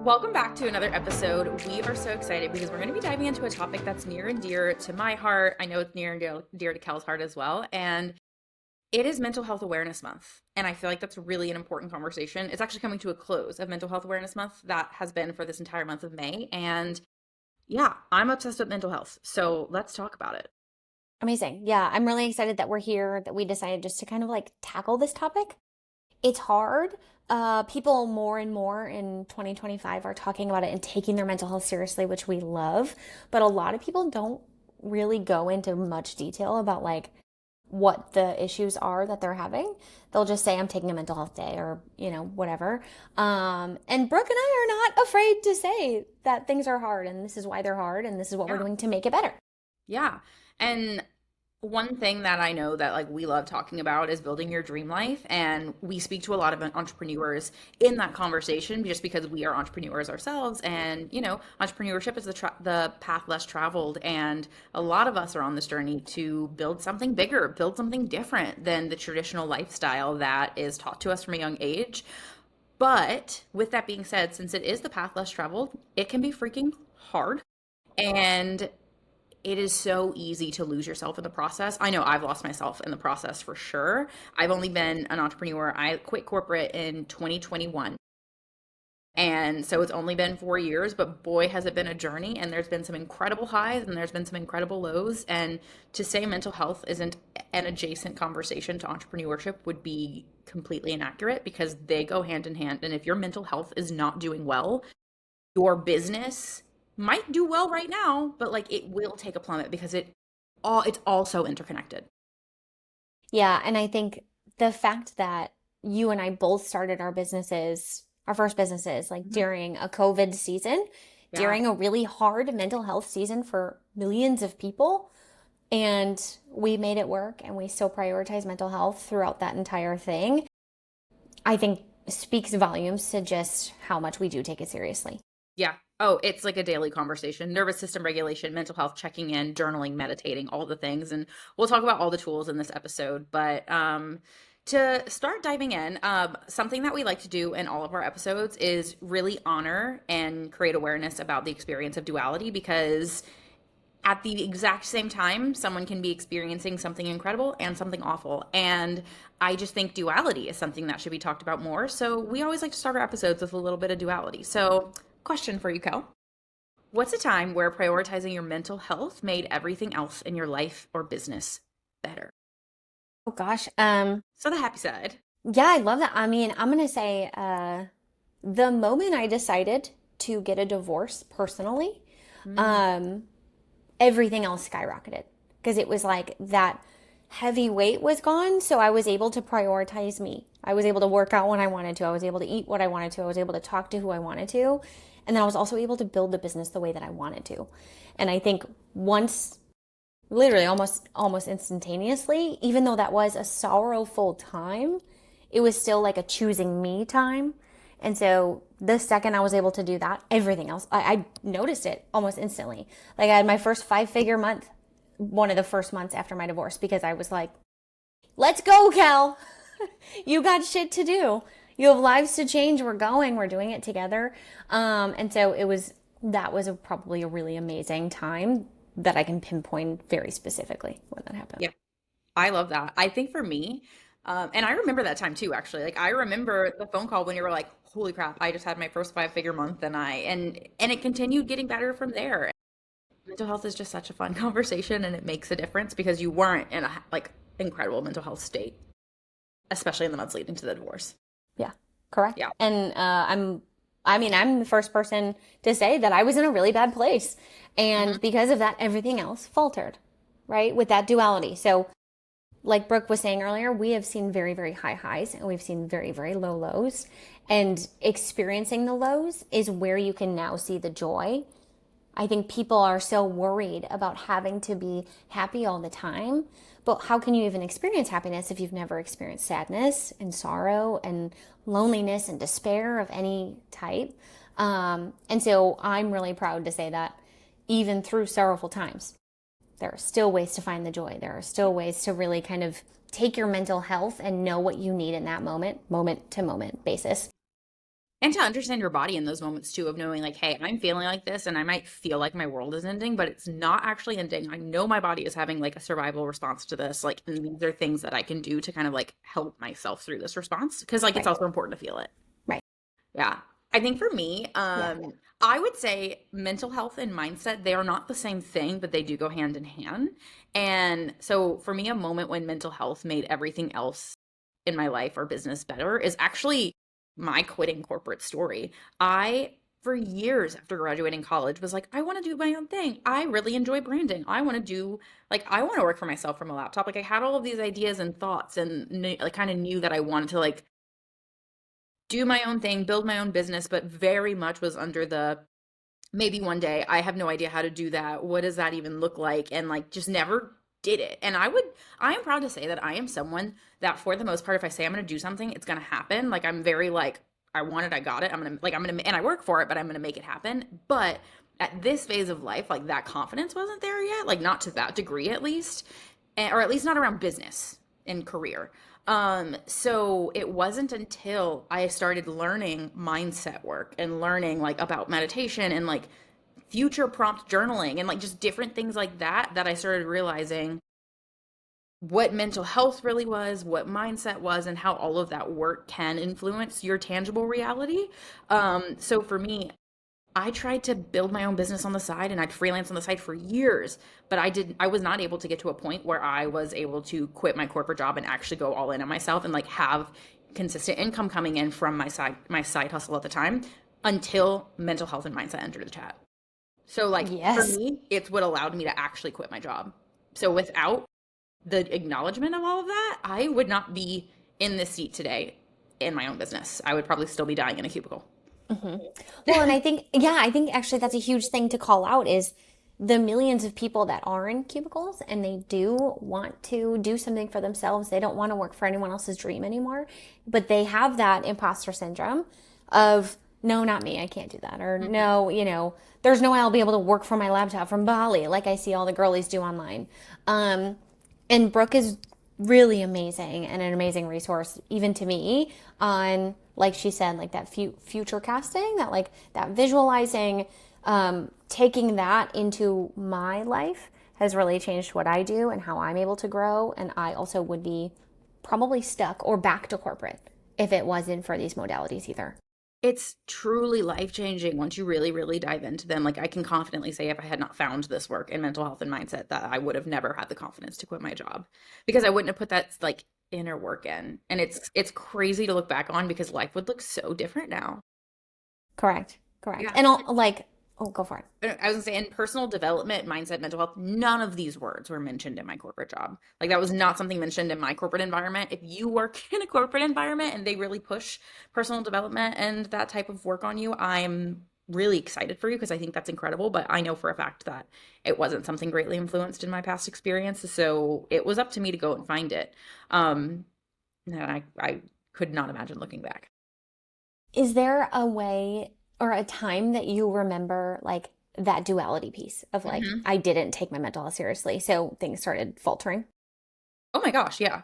Welcome back to another episode. We are so excited because we're going to be diving into a topic that's near and dear to my heart. I know it's near and dear to Kel's heart as well. And it is Mental Health Awareness Month. And I feel like that's really an important conversation. It's actually coming to a close of Mental Health Awareness Month that has been for this entire month of May. And yeah, I'm obsessed with mental health. So let's talk about it. Amazing. Yeah, I'm really excited that we're here, that we decided just to kind of like tackle this topic. It's hard. People more and more in 2025 are talking about it and taking their mental health seriously, which we love. But a lot of people don't really go into much detail about like what the issues are that they're having. They'll just say, I'm taking a mental health day or, whatever. And Brooke and I are not afraid to say that things are hard and this is why they're hard and this is what we're Yeah. doing to make it better. Yeah. And one thing that I know that like we love talking about is building your dream life. And we speak to a lot of entrepreneurs in that conversation just because we are entrepreneurs ourselves. And, entrepreneurship is the path less traveled. And a lot of us are on this journey to build something bigger, build something different than the traditional lifestyle that is taught to us from a young age. But with that being said, since it is the path less traveled, it can be freaking hard. And it is so easy to lose yourself in the process. I know I've lost myself in the process for sure. I've only been an entrepreneur. I quit corporate in 2021. And so it's only been 4 years, but boy, has it been a journey. And there's been some incredible highs and there's been some incredible lows. And to say mental health isn't an adjacent conversation to entrepreneurship would be completely inaccurate because they go hand in hand. And if your mental health is not doing well, your business might do well right now, but like it will take a plummet because it's all so interconnected. Yeah, and I think the fact that you and I both started our first businesses, like Mhm. during a COVID season, Yeah. during a really hard mental health season for millions of people, and we made it work and we still prioritize mental health throughout that entire thing, I think speaks volumes to just how much we do take it seriously. Yeah. Oh, it's like a daily conversation. Nervous system regulation, mental health, checking in, journaling, meditating, all the things. And we'll talk about all the tools in this episode. But to start diving in, something that we like to do in all of our episodes is really honor and create awareness about the experience of duality because at the exact same time, someone can be experiencing something incredible and something awful. And I just think duality is something that should be talked about more. So we always like to start our episodes with a little bit of duality. So, question for you, Kel. What's a time where prioritizing your mental health made everything else in your life or business better? Oh gosh. So, the happy side. Yeah, I love that. I mean, I'm gonna say the moment I decided to get a divorce personally, Mm, um, everything else skyrocketed because it was like that heavy weight was gone. So I was able to prioritize me. I was able to work out when I wanted to. I was able to eat what I wanted to. I was able to talk to who I wanted to. And then I was also able to build the business the way that I wanted to. And I think once, literally almost instantaneously, even though that was a sorrowful time, it was still like a choosing me time. And so the second I was able to do that, everything else, I noticed it almost instantly. Like I had my first 5-figure month, one of the first months after my divorce, because I was like, let's go, Cal. You got shit to do. You have lives to change. We're going. We're doing it together. And so that was probably a really amazing time that I can pinpoint very specifically when that happened. yeah, I love that. I think for me, and I remember that time too, actually. Like I remember the phone call when you were like, "Holy crap! I just had my first 5-figure month," and it continued getting better from there. Mental health is just such a fun conversation, and it makes a difference because you weren't in a like incredible mental health state, especially in the months leading to the divorce. Yeah, correct. Yeah. And I'm the first person to say that I was in a really bad place. Hmm. And because of that, everything else faltered, right? With that duality. So, like Brooke was saying earlier, we have seen very, very high highs and we've seen very, very low lows. And experiencing the lows is where you can now see the joy. I think people are so worried about having to be happy all the time. But how can you even experience happiness if you've never experienced sadness and sorrow and loneliness and despair of any type? And so I'm really proud to say that even through sorrowful times, there are still ways to find the joy. There are still ways to really kind of take your mental health and know what you need in that moment, moment to moment basis. And to understand your body in those moments too, of knowing like, hey, I'm feeling like this and I might feel like my world is ending, but it's not actually ending. I know my body is having like a survival response to this. Like, and these are things that I can do to kind of like help myself through this response. Cause like it's Right. also important to feel it. Right. Yeah. I think for me, Yeah. I would say mental health and mindset, they are not the same thing, but they do go hand in hand. And so for me, a moment when mental health made everything else in my life or business better is actually my quitting corporate story. I, for years after graduating college, was like, I want to do my own thing. I really enjoy branding. I want to do, like, I want to work for myself from a laptop. Like, I had all of these ideas and thoughts and like, kind of knew that I wanted to, like, do my own thing, build my own business, but very much was under the maybe one day. I have no idea how to do that. What does that even look like? And like just never did it. And I am proud to say that I am someone that for the most part, if I say I'm going to do something, it's going to happen. Like I'm very like, I want it, I got it. And I work for it, but I'm going to make it happen. But at this phase of life, like that confidence wasn't there yet, like not to that degree at least, or at least not around business and career. So it wasn't until I started learning mindset work and learning like about meditation and like future prompt journaling and like just different things like that that I started realizing what mental health really was, what mindset was, and how all of that work can influence your tangible reality. So for me, I tried to build my own business on the side and I'd freelance on the side for years, but I was not able to get to a point where I was able to quit my corporate job and actually go all in on myself and like have consistent income coming in from my side hustle at the time until mental health and mindset entered the chat. So like for Yes. me, it's what allowed me to actually quit my job. So without the acknowledgement of all of that, I would not be in this seat today in my own business. I would probably still be dying in a cubicle. Hmm. Well, and I think, yeah, I think actually that's a huge thing to call out is the millions of people that are in cubicles and they do want to do something for themselves. They don't want to work for anyone else's dream anymore, but they have that imposter syndrome of, no, not me, I can't do that. Or Mhm. no, there's no way I'll be able to work from my laptop from Bali, like I see all the girlies do online. Um, and Brooke is really amazing and an amazing resource, even to me, on, like she said, like that future casting, that like that visualizing, taking that into my life has really changed what I do and how I'm able to grow. And I also would be probably stuck or back to corporate if it wasn't for these modalities either. It's truly life-changing once you really, really dive into them. Like I can confidently say if I had not found this work in mental health and mindset that I would have never had the confidence to quit my job because I wouldn't have put that like inner work in. And it's crazy to look back on because life would look so different now. Correct. Correct. Yeah. And I'll like, oh, go for it. I was gonna say in personal development, mindset, mental health, none of these words were mentioned in my corporate job. Like that was not something mentioned in my corporate environment. If you work in a corporate environment and they really push personal development and that type of work on you, I'm really excited for you because I think that's incredible. But I know for a fact that it wasn't something greatly influenced in my past experience. So it was up to me to go and find it. And I could not imagine looking back. Is there a way or a time that you remember like that duality piece of like, Mhm. I didn't take my mental health seriously, so things started faltering? Oh my gosh, yeah.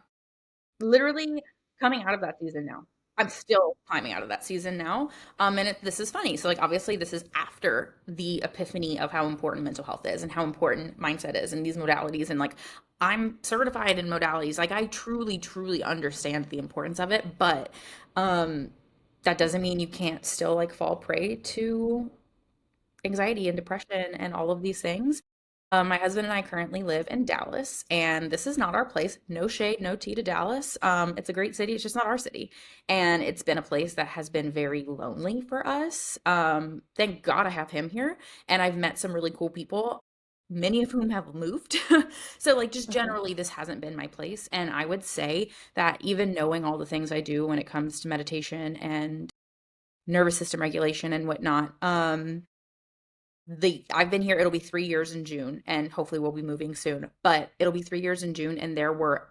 Literally coming out of that season now. I'm still climbing out of that season now. And this is funny. So, like, obviously, this is after the epiphany of how important mental health is and how important mindset is and these modalities. And like, I'm certified in modalities. Like, I truly, truly understand the importance of it. But um, that doesn't mean you can't still like fall prey to anxiety and depression and all of these things. My husband and I currently live in Dallas, and this is not our place. No shade, no tea to Dallas. It's a great city. It's just not our city. And it's been a place that has been very lonely for us. Thank God I have him here. And I've met some really cool people, many of whom have moved. So, like, just Hmm. generally, this hasn't been my place. And I would say that even knowing all the things I do when it comes to meditation and nervous system regulation and whatnot, I've been here, it'll be 3 years in June, and hopefully we'll be moving soon, but it'll be 3 years in June, and there were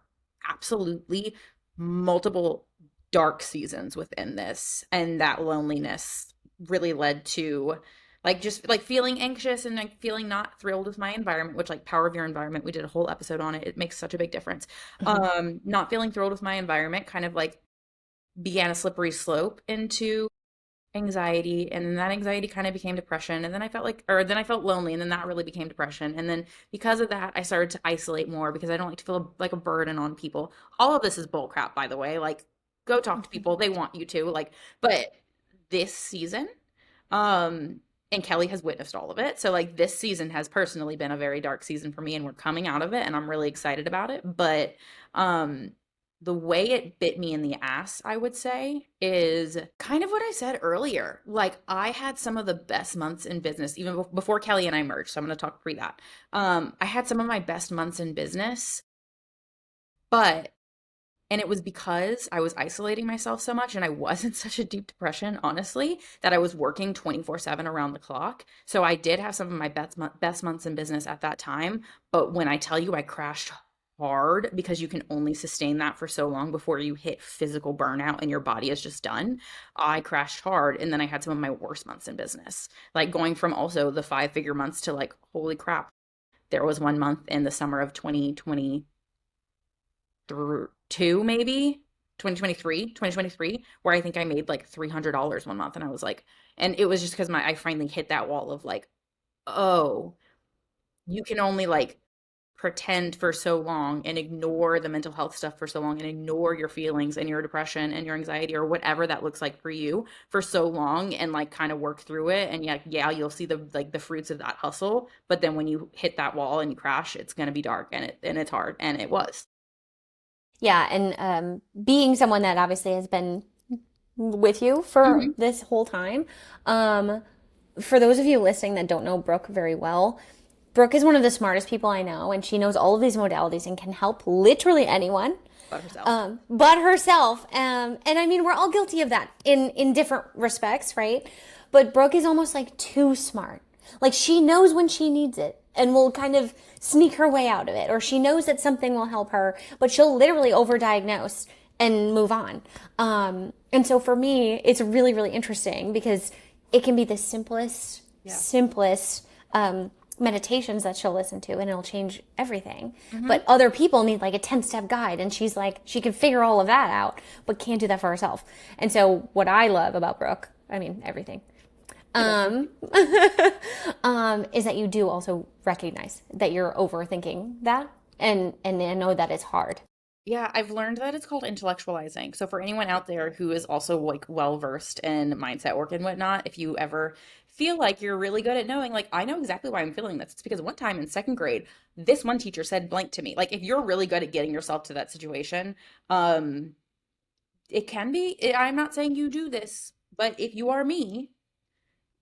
absolutely multiple dark seasons within this, and that loneliness really led to, like, just, like, feeling anxious and, like, feeling not thrilled with my environment, which, like, power of your environment, we did a whole episode on it, it makes such a big difference. Hmm. Not feeling thrilled with my environment kind of, like, began a slippery slope into anxiety, and then that anxiety kind of became depression, and then I felt like, or then I felt lonely, and then that really became depression, and then because of that I started to isolate more because I don't like to feel like a burden on people. All of this is bull crap, by the way. Like, go talk to people, they want you to, like, but this season, um and Kelly has witnessed all of it, so like this season has personally been a very dark season for me, and we're coming out of it and I'm really excited about it. But um the way it bit me in the ass, I would say, is kind of what I said earlier. Like, I had some of the best months in business, even before Kelly and I merged. So I'm going to talk pre that. I had some of my best months in business, but, and it was because I was isolating myself so much and I was in such a deep depression, honestly, that I was working 24/7 around the clock. So I did have some of my best months in business at that time. But when I tell you I crashed hard, because you can only sustain that for so long before you hit physical burnout and your body is just done, I crashed hard. And then I had some of my worst months in business, like going from also the 5-figure months to like, holy crap. There was one month in the summer of 2020 through two, maybe 2023, where I think I made like $300 one month. And I was like, and it was just because I finally hit that wall of like, oh, you can only like pretend for so long and ignore the mental health stuff for so long and ignore your feelings and your depression and your anxiety or whatever that looks like for you for so long, and like kind of work through it. And yeah, you'll see the like the fruits of that hustle, but then when you hit that wall and you crash, it's going to be dark, and it's hard, and it was. Yeah, and being someone that obviously has been with you for Hmm. this whole time, um, for those of you listening that don't know Brooke very well, Brooke is one of the smartest people I know, and she knows all of these modalities and can help literally anyone But herself. but herself. And I mean, we're all guilty of that in different respects, right? But Brooke is almost like too smart. Like, she knows when she needs it and will kind of sneak her way out of it, or she knows that something will help her, but she'll literally overdiagnose and move on. And so for me, it's really, really interesting because it can be the simplest, Yeah. simplest meditations that she'll listen to, and it'll change everything. Hmm. But other people need like a 10-step guide, and she's like, she can figure all of that out, but can't do that for herself. And so what I love about Brooke, I mean, everything, It doesn't. um, is that you do also recognize that you're overthinking that, and I know that it's hard. Yeah, I've learned that it's called intellectualizing. So for anyone out there who is also like well versed in mindset work and whatnot, if you ever feel like you're really good at knowing, like, I know exactly why I'm feeling this. It's because one time in second grade, this one teacher said blank to me. Like, if you're really good at getting yourself to that situation, um, it can be, I'm not saying you do this, but if you are me,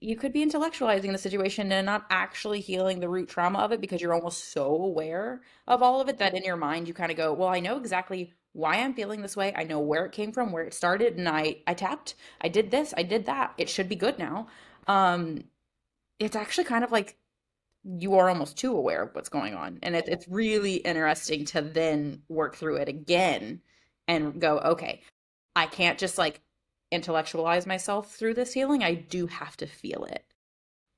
you could be intellectualizing the situation and not actually healing the root trauma of it, because you're almost so aware of all of it that in your mind you kind of go, well, I know exactly why I'm feeling this way. I know where it came from, where it started, and I tapped, I did this, I did that. It should be good now. Um, it's actually kind of like you are almost too aware of what's going on. And it's really interesting to then work through it again and go, okay, I can't just like intellectualize myself through this healing. I do have to feel it.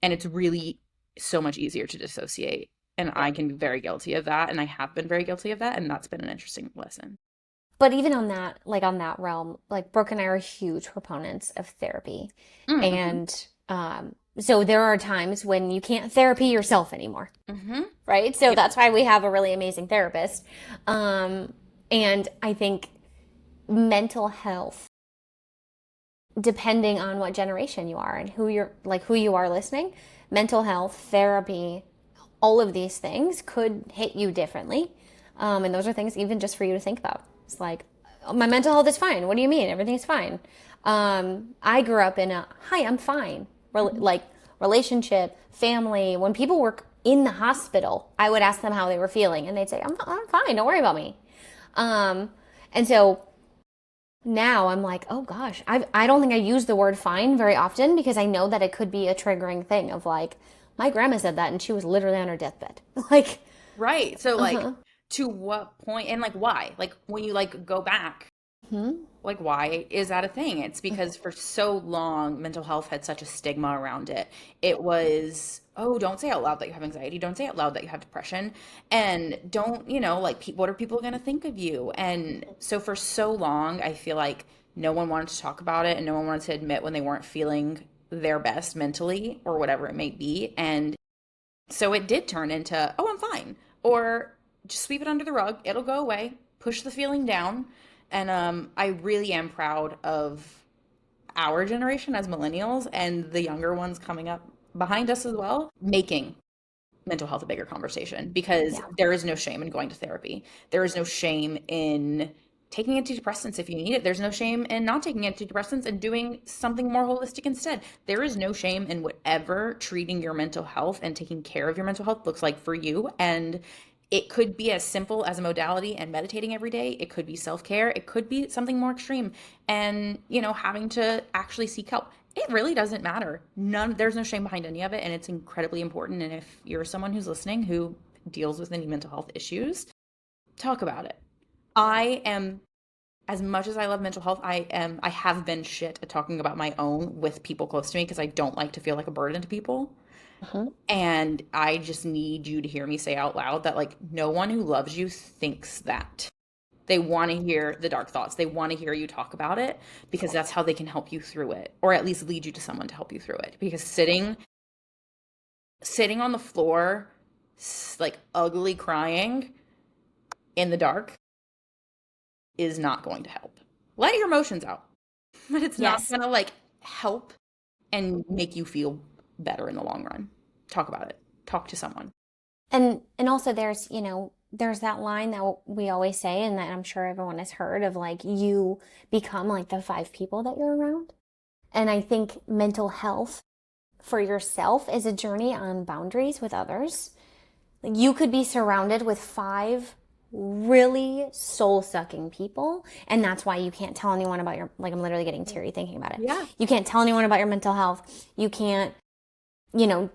And it's really so much easier to dissociate. And I can be very guilty of that. And I have been very guilty of that. And that's been an interesting lesson. But even on that, like on that realm, like Brooke and I are huge proponents of therapy. Mm-hmm. And so there are times when you can't therapy yourself anymore, Mm-hmm. right? So Yep. that's why we have a really amazing therapist. Um, and I think mental health, depending on what generation you are and who you are listening, mental health, therapy, all of these things could hit you differently. And those are things even just for you to think about. It's like, oh, my mental health is fine. What do you mean? Everything's fine. I grew up in a, hi, I'm fine. Mm-hmm. Like, relationship, family. When people were in the hospital, I would ask them how they were feeling, and they'd say, I'm fine. Don't worry about me. Um, and so now I'm like, oh gosh, I don't think I use the word fine very often because I know that it could be a triggering thing of like, my grandma said that and she was literally on her deathbed. Like, Right. So like, uh-huh. to what point, and like why? Like when you like go back, Hmm. like why is that a thing? It's because for so long mental health had such a stigma around it. It was, oh, don't say out loud that you have anxiety, don't say out loud that you have depression, and don't, like, what are people going to think of you? And so for so long I feel like no one wanted to talk about it and no one wanted to admit when they weren't feeling their best mentally or whatever it may be. And so it did turn into, oh, I'm fine. Or just sweep it under the rug. It'll go away. Push the feeling down. And I really am proud of our generation as millennials and the younger ones coming up behind us as well, making mental health a bigger conversation because Yeah. there is no shame in going to therapy. There is no shame in taking antidepressants if you need it. There's no shame in not taking antidepressants and doing something more holistic instead. There is no shame in whatever treating your mental health and taking care of your mental health looks like for you. And it could be as simple as a modality and meditating every day. It could be self-care. It could be something more extreme and, having to actually seek help. It really doesn't matter. There's no shame behind any of it, and it's incredibly important. And if you're someone who's listening who deals with any mental health issues, talk about it. I am, as much as I love mental health, I have been shit at talking about my own with people close to me because I don't like to feel like a burden to people. Mhm. And I just need you to hear me say out loud that, like, no one who loves you thinks that. They want to hear the dark thoughts. They want to hear you talk about it because that's how they can help you through it, or at least lead you to someone to help you through it. Because sitting on the floor, like ugly crying in the dark is not going to help. Let your emotions out, but it's not Yes. going to like help and make you feel better in the long run. Talk about it. Talk to someone. And also there's that line that we always say and that I'm sure everyone has heard of, like, you become like the five people that you're around. And I think mental health for yourself is a journey on boundaries with others. Like, you could be surrounded with five really soul-sucking people, and that's why you can't tell anyone about your, like, I'm literally getting teary thinking about it. Yeah. You can't tell anyone about your mental health. You can't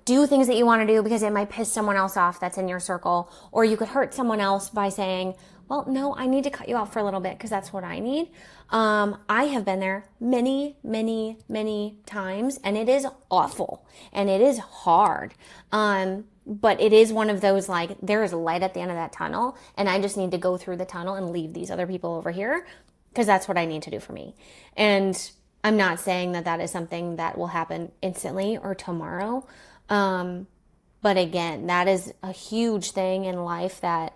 do things that you want to do because it might piss someone else off that's in your circle. Or you could hurt someone else by saying, well, no, I need to cut you off for a little bit because that's what I need. I have been there many, many, many times, and it is awful and it is hard. But it is one of those, like, there is light at the end of that tunnel, and I just need to go through the tunnel and leave these other people over here because that's what I need to do for me. And I'm not saying that that is something that will happen instantly or tomorrow. But again, that is a huge thing in life that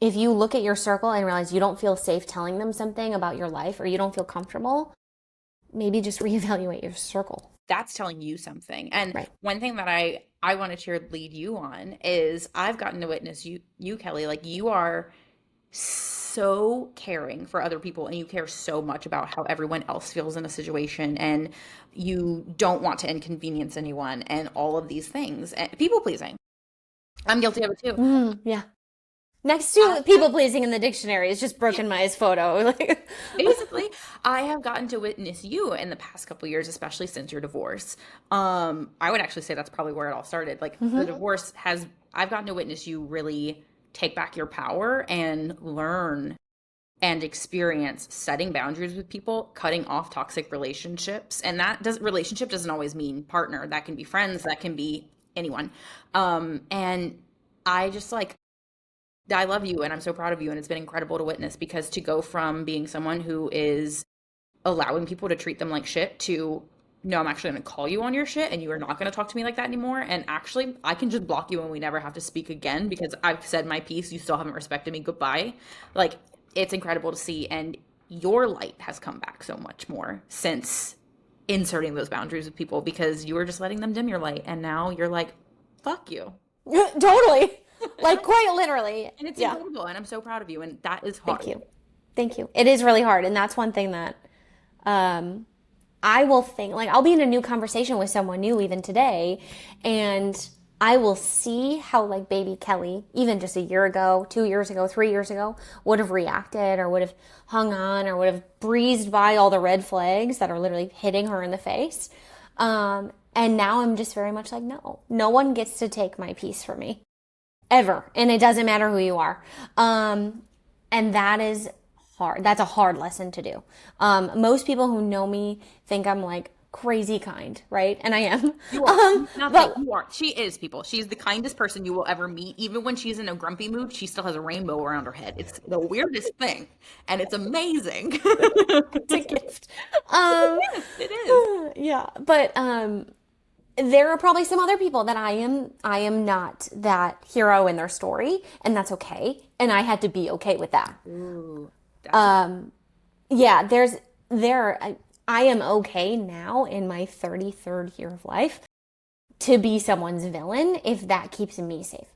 if you look at your circle and realize you don't feel safe telling them something about your life or you don't feel comfortable, maybe just reevaluate your circle. That's telling you something. And Right. one thing that I wanted to lead you on is I've gotten to witness you Kelly, like you are so caring for other people and you care so much about how everyone else feels in a situation and you don't want to inconvenience anyone and all of these things. And people pleasing. I'm guilty of it too. Yeah. Next to people pleasing in the dictionary is just broken Maya's photo. Basically, I have gotten to witness you in the past couple years, especially since your divorce. I would actually say that's probably where it all started. Like the divorce I've gotten to witness you really take back your power and learn and experience setting boundaries with people, cutting off toxic relationships. And relationship doesn't always mean partner. That can be friends, that can be anyone. And I just like I love you and I'm so proud of you and it's been incredible to witness because to go from being someone who is allowing people to treat them like shit to no, I'm actually going to call you on your shit and you are not going to talk to me like that anymore. And actually, I can just block you and we never have to speak again because I've said my piece. You still haven't respected me. Goodbye. Like, it's incredible to see. And your light has come back so much more since inserting those boundaries with people because you were just letting them dim your light. And now you're like, fuck you. Totally. Like, quite literally. And it's Yeah. incredible. And I'm so proud of you. And that is hard. Thank you. Thank you. It is really hard. And that's one thing that I will think, like, I'll be in a new conversation with someone new even today, and I will see how, like, baby Kelly, even just a year ago, 2 years ago, 3 years ago, would have reacted or would have hung on or would have breezed by all the red flags that are literally hitting her in the face. And now I'm just very much like, no one gets to take my peace from me. Ever. And it doesn't matter who you are. And that is hard. That's a hard lesson to do. Most people who know me think I'm like crazy kind, right? And I am. You are nothing. But You are. She is, people. She's the kindest person you will ever meet. Even when she's in a grumpy mood, she still has a rainbow around her head. It's the weirdest thing, and it's amazing. it's a gift. Um, It is. yeah, but there are probably some other people that I am not that hero in their story, and that's okay. And I had to be okay with that. Ooh, that's Yeah, I am okay now in my 33rd year of life to be someone's villain if that keeps me safe.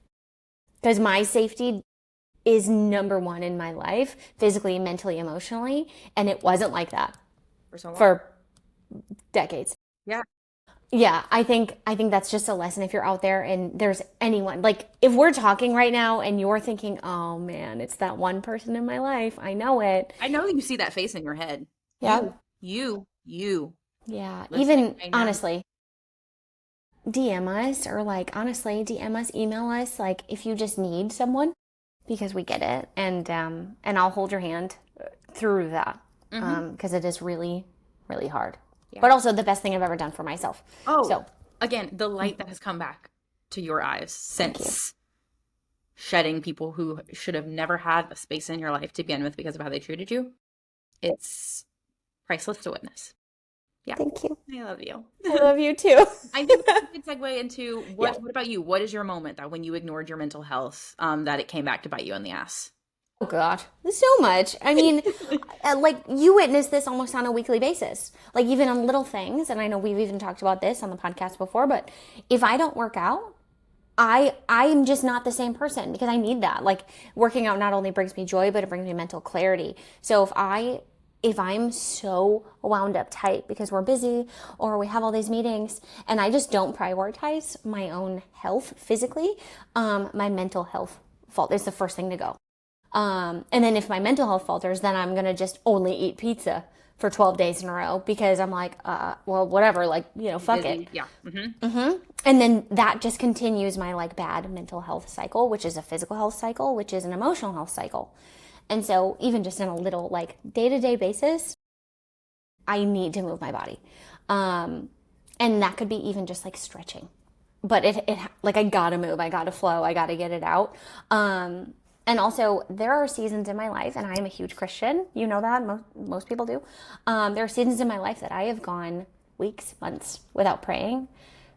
Because my safety is number one in my life, physically, mentally, emotionally, and it wasn't like that for so long. for decades. Yeah. Yeah, I think that's just a lesson if you're out there and there's anyone. Like if we're talking right now and you're thinking, "Oh man, it's that one person in my life. I know it." I know you see that face in your head. Yeah. You. Yeah, Listening even right now. honestly, DM us or like honestly, DM us, email us like if you just need someone because we get it and I'll hold your hand through that. Because it is really really hard. Yeah. But also the best thing I've ever done for myself. Oh, So, again, the light that has come back to your eyes since shedding people who should have never had a space in your life to begin with because of how they treated you. It's priceless to witness. Yeah. thank you. I love you. I love you too. I think that's a good segue into Yeah. what about you? What is your moment that when you ignored your mental health, that it came back to bite you in the ass? Oh God, so much. I mean, like you witness this almost on a weekly basis, like even on little things. And I know we've even talked about this on the podcast before, but if I don't work out, I'm just not the same person because I need that. Like working out not only brings me joy, but it brings me mental clarity. So if I'm so wound up tight because we're busy or we have all these meetings and I just don't prioritize my own health physically, my mental health fault is the first thing to go. And then if my mental health falters, then I'm going to just only eat pizza for 12 days in a row because I'm like, well, whatever, like, fuck it. Yeah. And then that just continues my like bad mental health cycle, which is a physical health cycle, which is an emotional health cycle. And so even just on a little like day-to-day basis, I need to move my body. And that could be even just like stretching. But it like I gotta move, I gotta flow, I gotta get it out. And also, there are seasons in my life, and I am a huge Christian. You know that. Most people do. There are seasons in my life that I have gone weeks, months without praying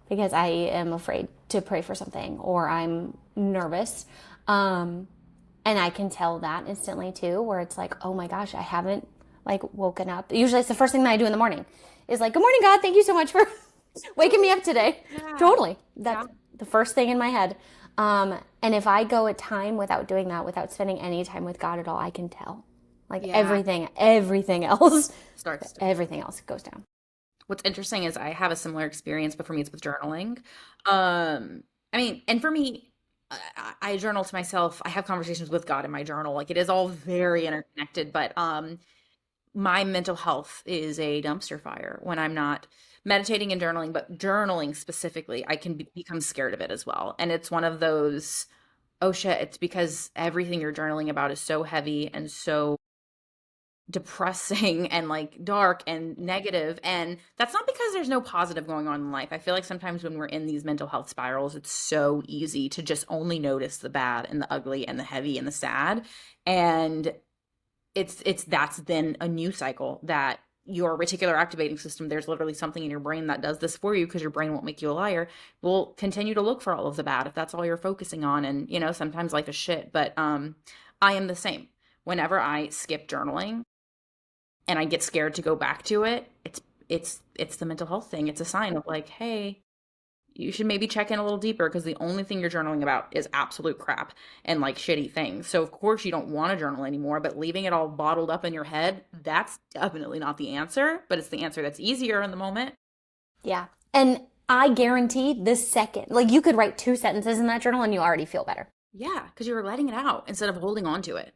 because I am afraid to pray for something or I'm nervous. And I can tell that instantly too, where it's like, oh my gosh, I haven't like woken up. Usually it's the first thing that I do in the morning is like, good morning, God. Thank you so much for waking me up today. Yeah. Totally. That's the first thing in my head. And if I go a time without doing that, without spending any time with God at all, I can tell. Like everything else everything else goes down. What's interesting is I have a similar experience, but for me, it's with journaling. I mean, and for me, I journal to myself. I have conversations with God in my journal. Like it is all very interconnected, but my mental health is a dumpster fire when I'm not meditating and journaling, but journaling specifically, I can become scared of it as well. And it's one of those, oh shit, it's because everything you're journaling about is so heavy and so depressing and like dark and negative. And that's not because there's no positive going on in life. I feel like sometimes when we're in these mental health spirals, it's so easy to just only notice the bad and the ugly and the heavy and the sad. And that's then a new cycle that your reticular activating system, there's literally something in your brain that does this for you because your brain won't make you a liar, will continue to look for all of the bad if that's all you're focusing on. And sometimes life is shit, but I am the same. Whenever I skip journaling and I get scared to go back to it, it's the mental health thing. It's a sign of like, hey, you should maybe check in a little deeper because the only thing you're journaling about is absolute crap and like shitty things. So of course you don't want to journal anymore, but leaving it all bottled up in your head, that's definitely not the answer, but it's the answer that's easier in the moment. Yeah. And I guarantee this second, like you could write 2 sentences in that journal and you already feel better. Yeah, because you're letting it out instead of holding on to it.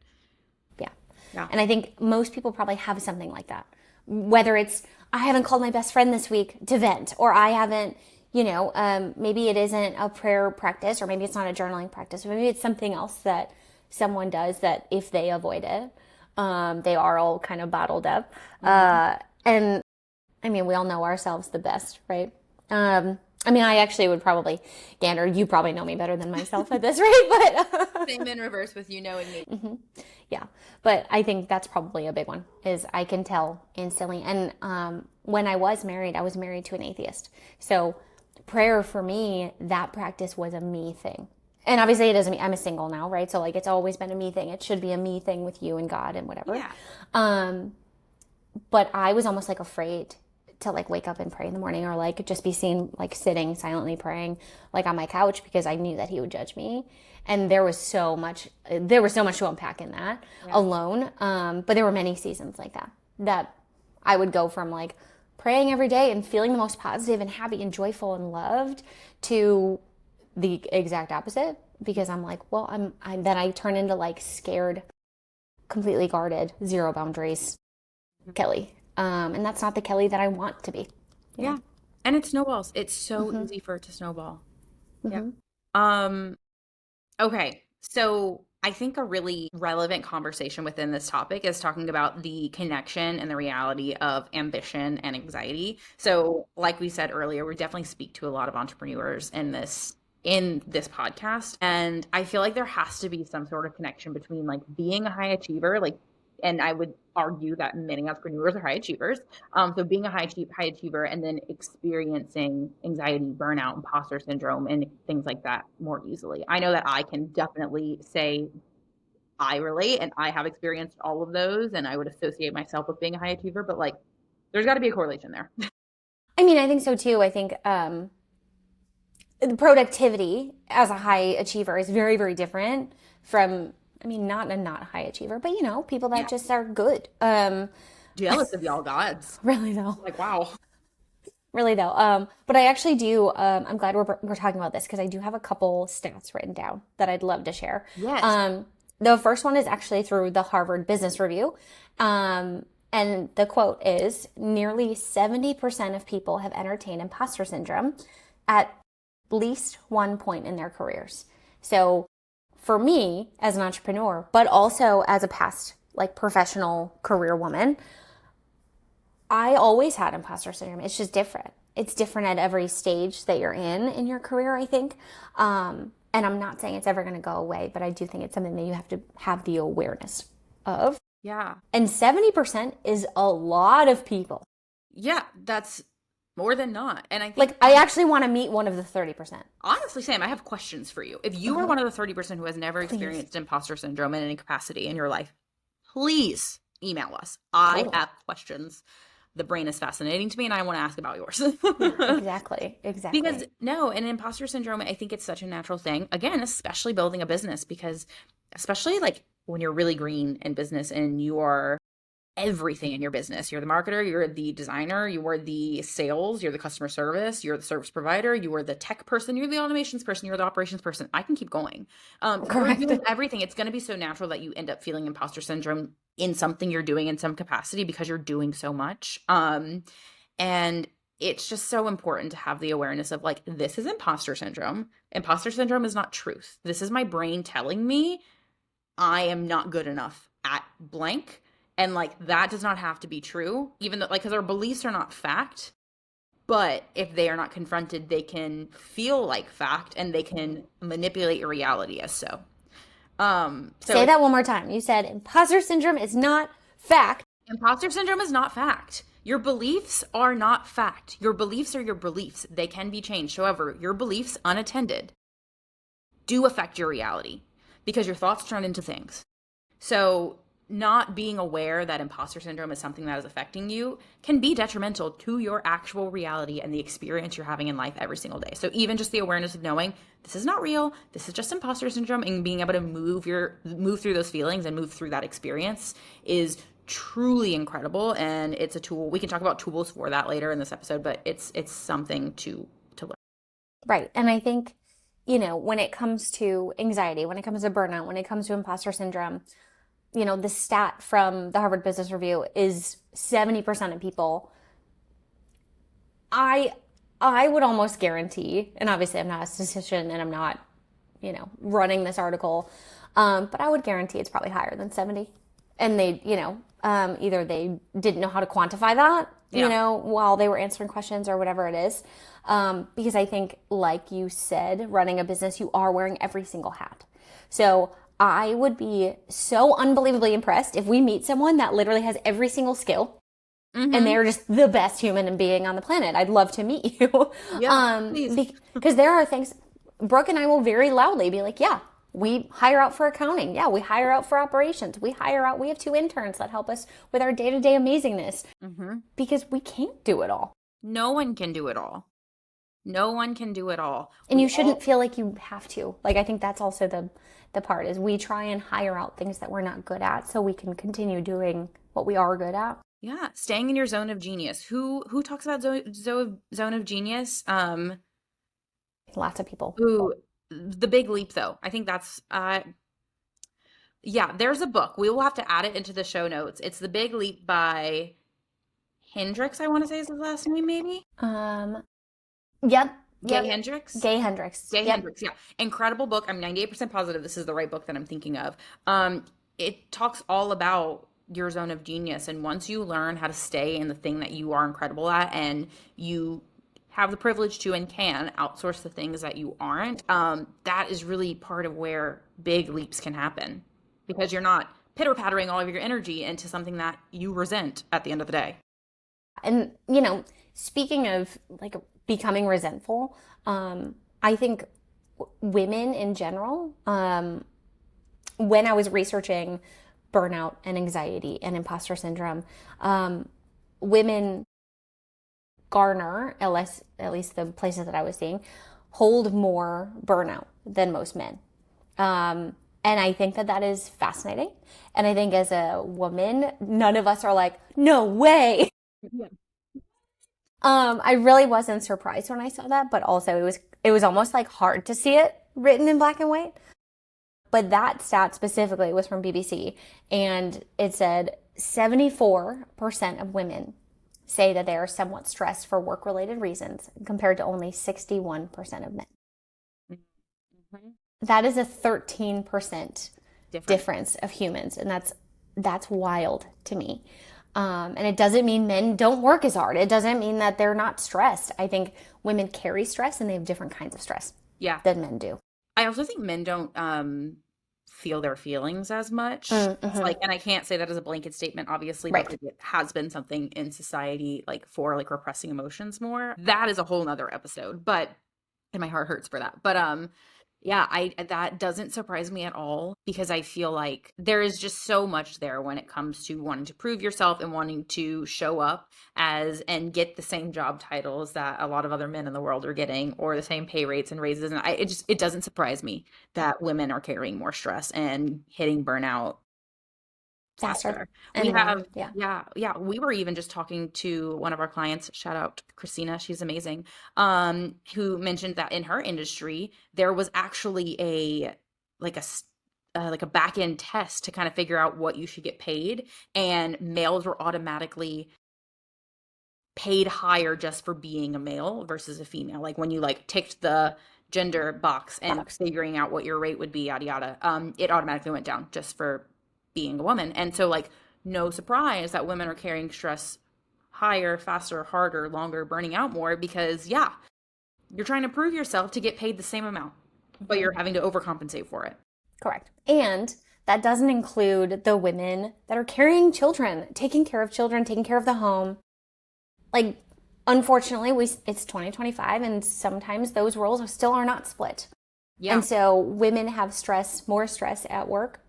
Yeah. And I think most people probably have something like that. Whether it's, I haven't called my best friend this week to vent, or I haven't, maybe it isn't a prayer practice, or maybe it's not a journaling practice, or maybe it's something else that someone does that if they avoid it, they are all kind of bottled up. And I mean, we all know ourselves the best, right? I mean, I actually would probably, Gander, you probably know me better than myself at this rate, but Same in reverse with you knowing me. yeah. But I think that's probably a big one, is I can tell instantly. And when I was married to an atheist. So prayer for me, that practice was a me thing. And obviously it doesn't mean I'm a single now, right? So like it's always been a me thing. It should be a me thing with you and God and whatever. Yeah. But I was almost like afraid to like wake up and pray in the morning, or like just be seen like sitting silently praying like on my couch, because I knew that he would judge me. And there was so much to unpack in that alone. But there were many seasons like that I would go from like praying every day and feeling the most positive and happy and joyful and loved to the exact opposite, because I'm like, well, then I turn into like scared, completely guarded, zero boundaries Kelly. And that's not the Kelly that I want to be. Yeah. And it snowballs. It's so easy for it to snowball. Yeah. Um, okay. So I think a really relevant conversation within this topic is talking about the connection and the reality of ambition and anxiety. So, like we said earlier, we definitely speak to a lot of entrepreneurs in this podcast, and I feel like there has to be some sort of connection between like being a high achiever, like, and I would argue that many entrepreneurs are high achievers. So being a high achiever and then experiencing anxiety, burnout, imposter syndrome, and things like that more easily. I know that I can definitely say I relate, and I have experienced all of those, and I would associate myself with being a high achiever. But like, there's got to be a correlation there. I mean, I think so too. I think productivity as a high achiever is very, very different from, I mean, not a not high achiever, but people that Yeah. just are good. Jealous of y'all gods. Really though. Like, wow. Really though. But I actually do, I'm glad we're talking about this, because I do have a couple stats written down that I'd love to share. Yes. The first one is actually through the Harvard Business Review. And the quote is, nearly 70% of people have entertained imposter syndrome at least one point in their careers. So for me as an entrepreneur, but also as a past like professional career woman, I always had imposter syndrome. It's just different. It's different at every stage that you're in your career, I think. And I'm not saying it's ever going to go away, but I do think it's something that you have to have the awareness of. Yeah. And 70% is a lot of people. Yeah, that's more than not. And I think, Like, I actually want to meet one of the 30%. honestly, Sam, I have questions for you. If you are one of the 30% who has never experienced imposter syndrome in any capacity in your life, please email us. I Totally. have questions. The brain is fascinating to me, and I want to ask about yours. Exactly. Because no, and imposter syndrome, I think it's such a natural thing. Again, especially building a business, because especially like when you're really green in business and you are everything in your business. You're the marketer, you're the designer, you are the sales, you're the customer service, you're the service provider, you are the tech person, you're the automations person, you're the operations person. I can keep going. You're Correct. doing everything. It's going to be so natural that you end up feeling imposter syndrome in something you're doing in some capacity, because you're doing so much. And it's just so important to have the awareness of like, this is imposter syndrome. Imposter syndrome is not truth. This is my brain telling me I am not good enough at blank. And like, that does not have to be true, even though, like, because our beliefs are not fact. But if they are not confronted, they can feel like fact, and they can manipulate your reality as so. Say that one more time. You said imposter syndrome is not fact. Imposter syndrome is not fact. Your beliefs are not fact. Your beliefs are your beliefs. They can be changed. However, your beliefs unattended do affect your reality, because your thoughts turn into things. So not being aware that imposter syndrome is something that is affecting you can be detrimental to your actual reality and the experience you're having in life every single day. So even just the awareness of knowing this is not real, this is just imposter syndrome, and being able to move through those feelings and move through that experience is truly incredible. And it's a tool. We can talk about tools for that later in this episode, but it's something to learn. Right. And I think, when it comes to anxiety, when it comes to burnout, when it comes to imposter syndrome, the stat from the Harvard Business Review is 70% of people. I would almost guarantee, and obviously I'm not a statistician and I'm not, running this article, but I would guarantee it's probably higher than 70. And they, either they didn't know how to quantify that, you Yeah. know, while they were answering questions or whatever it is. Because I think, like you said, running a business, you are wearing every single hat. So I would be so unbelievably impressed if we meet someone that literally has every single skill and Mm-hmm. they're just the best human being on the planet. I'd love to meet you. Yeah, please. Because there are things, Brooke and I will very loudly be like, yeah, we hire out for accounting. Yeah, we hire out for operations. We hire out, we have 2 interns that help us with our day to day amazingness Mm-hmm. because we can't do it all. No one can do it all. No one can do it all. And We you shouldn't all, feel like you have to. Like, I think that's also the part is we try and hire out things that we're not good at so we can continue doing what we are good at. yeah, staying in your zone of genius. Who talks about zone of genius? Lots of people. Ooh, The Big Leap, though. I think that's yeah, there's a book. We will have to add it into the show notes. It's The Big Leap by Hendricks, I want to say is his last name, maybe. Um, yep, Gay yep. Hendricks. Gay Hendricks. Gay Yep. Hendricks, yeah. Incredible book. I'm 98% positive this is the right book that I'm thinking of. It talks all about your zone of genius. And once you learn how to stay in the thing that you are incredible at and you have the privilege to and can outsource the things that you aren't, that is really part of where big leaps can happen because you're not pitter pattering all of your energy into something that you resent at the end of the day. And, you know, speaking of like becoming resentful, I think women in general, when I was researching burnout and anxiety and imposter syndrome, women garner, at least the places that I was seeing, hold more burnout than most men. And I think that that is fascinating. And I think as a woman, none of us are like, no way. Yeah. I really wasn't surprised when I saw that, but also it was almost like hard to see it written in black and white. But that stat specifically was from BBC, and it said 74% of women say that they are somewhat stressed for work-related reasons, compared to only 61% of men. Mhm. That is a 13% Different. difference of humans, and that's wild to me. And it doesn't mean men don't work as hard. It doesn't mean that they're not stressed. I think women carry stress, and they have different kinds of stress Yeah. than men do. I also think men don't feel their feelings as much. It's Mm-hmm. like, and I can't say that as a blanket statement, obviously, but Right. like, it has been something in society like for like repressing emotions more. That is a whole nother episode, but and my heart hurts for that. But yeah, I that doesn't surprise me at all because I feel like there is just so much there when it comes to wanting to prove yourself and wanting to show up as and get the same job titles that a lot of other men in the world are getting or the same pay rates and raises. And it doesn't surprise me that women are carrying more stress and hitting burnout Faster. faster. We And more. have, Yeah. yeah. We were even just talking to one of our clients, shout out Christina, she's amazing, who mentioned that in her industry, there was actually like a, like a back end test to kind of figure out what you should get paid. And males were automatically paid higher just for being a male versus a female. Like when you like ticked the gender box and figuring out what your rate would be, yada yada, it automatically went down just for being a woman. And so like no surprise that women are carrying stress higher, faster, harder, longer, burning out more because yeah, you're trying to prove yourself to get paid the same amount, but you're having to overcompensate for it. Correct. And that doesn't include the women that are carrying children, taking care of children, taking care of the home. Like, unfortunately, it's 2025, and sometimes those roles still are not split. Yeah. And so women have more stress at work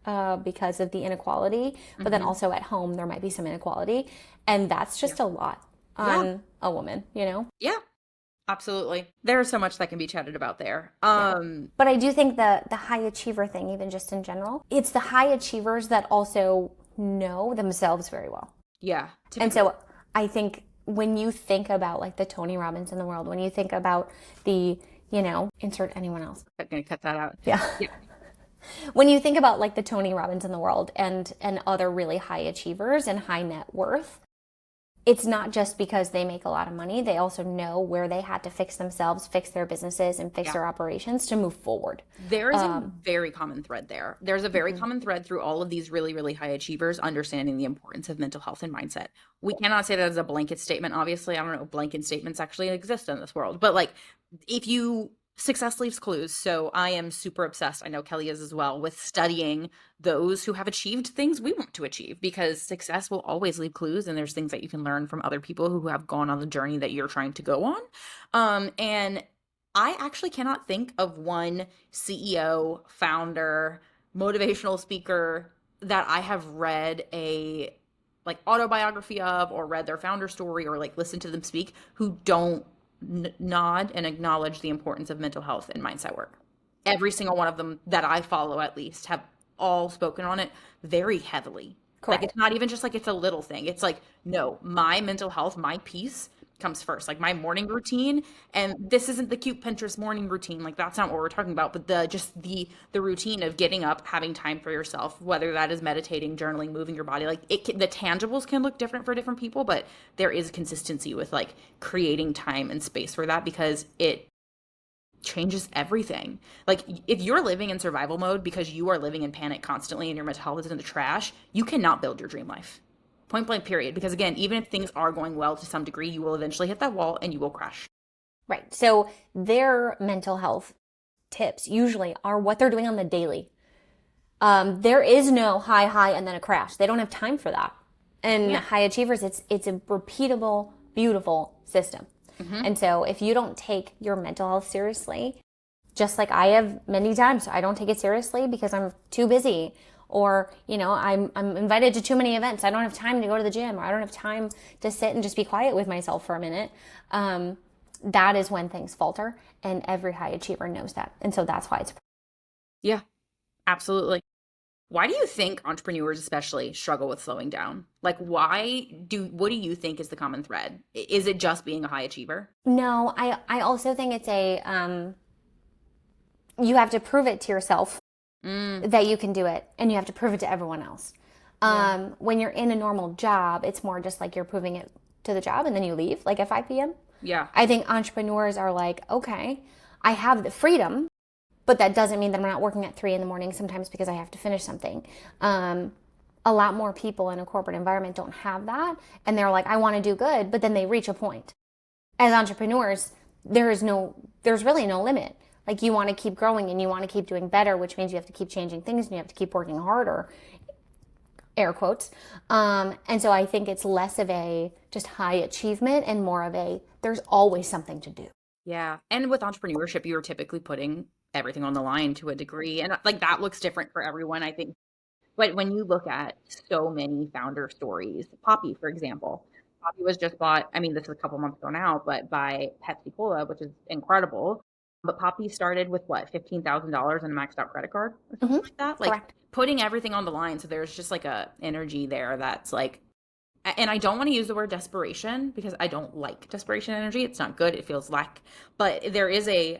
because of the inequality, but then also at home, there might be some inequality. And that's just a lot on a woman, you know? Yeah. Absolutely. There's so much that can be chatted about there. But I do think the high achiever thing, even just in general, it's the high achievers that also know themselves very well. Yeah. And so I think when you think about like the Tony Robbins in the world, when you think about the, you know, insert anyone else. I'm going to cut that out. Yeah. When you think about like the Tony Robbins in the world and other really high achievers and high net worth, it's not just because they make a lot of money. They also know where they had to fix themselves, fix their businesses, and fix Yeah. their operations to move forward. There is a very common thread there. There's a very Mhm. common thread through all of these really, really high achievers understanding the importance of mental health and mindset. We cannot say that as a blanket statement. Obviously, I don't know if blanket statements actually exist in this world, but like if you success leaves clues. So I am super obsessed. I know Kelly is as well with studying those who have achieved things we want to achieve because success will always leave clues and there's things that you can learn from other people who have gone on the journey that you're trying to go on. And I actually cannot think of one CEO, founder, motivational speaker that I have read a like autobiography of or read their founder story or like listen to them speak who don't nod and acknowledge the importance of mental health and mindset work. Every single one of them that I follow at least have all spoken on it very heavily. Like it's Correct. not even just like it's a little thing. It's like, no, my mental health, my peace comes first. Like my morning routine, and this isn't the cute Pinterest morning routine. Like that's not what we're talking about, but the routine of getting up, having time for yourself, whether that is meditating, journaling, moving your body. Like the tangibles can look different for different people, but there is consistency with like creating time and space for that because it changes everything. Like if you're living in survival mode because you are living in panic constantly and your mental health is in the trash, you cannot build your dream life. Point blank period. Because again, even if things are going well to some degree, you will eventually hit that wall and you will crash. Right. So their mental health tips usually are what they're doing on the daily. There is no high, high, and then a crash. They don't have time for that. And Yeah. high achievers, it's a repeatable, beautiful system. Mm-hmm. And so if you don't take your mental health seriously, just like I have many times, I don't take it seriously because I'm too busy, or I'm invited to too many events. I don't have time to go to the gym, or I don't have time to sit and just be quiet with myself for a minute. That is when things falter, and every high achiever knows that, and so that's why it's Yeah, absolutely. Why do you think entrepreneurs especially struggle with slowing down? Like what do you think is the common thread? Is it just being a high achiever? no. I also think it's a you have to prove it to yourself Mm, that you can do it, and you have to prove it to everyone else. yeah. When you're in a normal job, it's more just like you're proving it to the job and then you leave like at 5 p.m. Yeah. I think entrepreneurs are like, okay, I have the freedom, but that doesn't mean that I'm not working at 3 in the morning sometimes because I have to finish something. A lot more people in a corporate environment don't have that. And they're like, I want to do good, but then they reach a point. As entrepreneurs, there's really no limit. Like you want to keep growing and you want to keep doing better, which means you have to keep changing things and you have to keep working harder, air quotes. And so I think it's less of a just high achievement and more of a there's always something to do. Yeah. And with entrepreneurship, you're typically putting everything on the line to a degree. And like that looks different for everyone, I think. But when you look at so many founder stories, Poppy, for example, Poppy was just bought, I mean, this is a couple months ago now, but by Pepsi Cola, which is incredible. But Poppy started with what, $15,000 in a maxed out credit card or something Mm-hmm. like that? Like Correct. putting everything on the line. So there's just like a energy there that's like, and I don't want to use the word desperation because I don't like desperation energy. It's not good. It feels lack. But there is I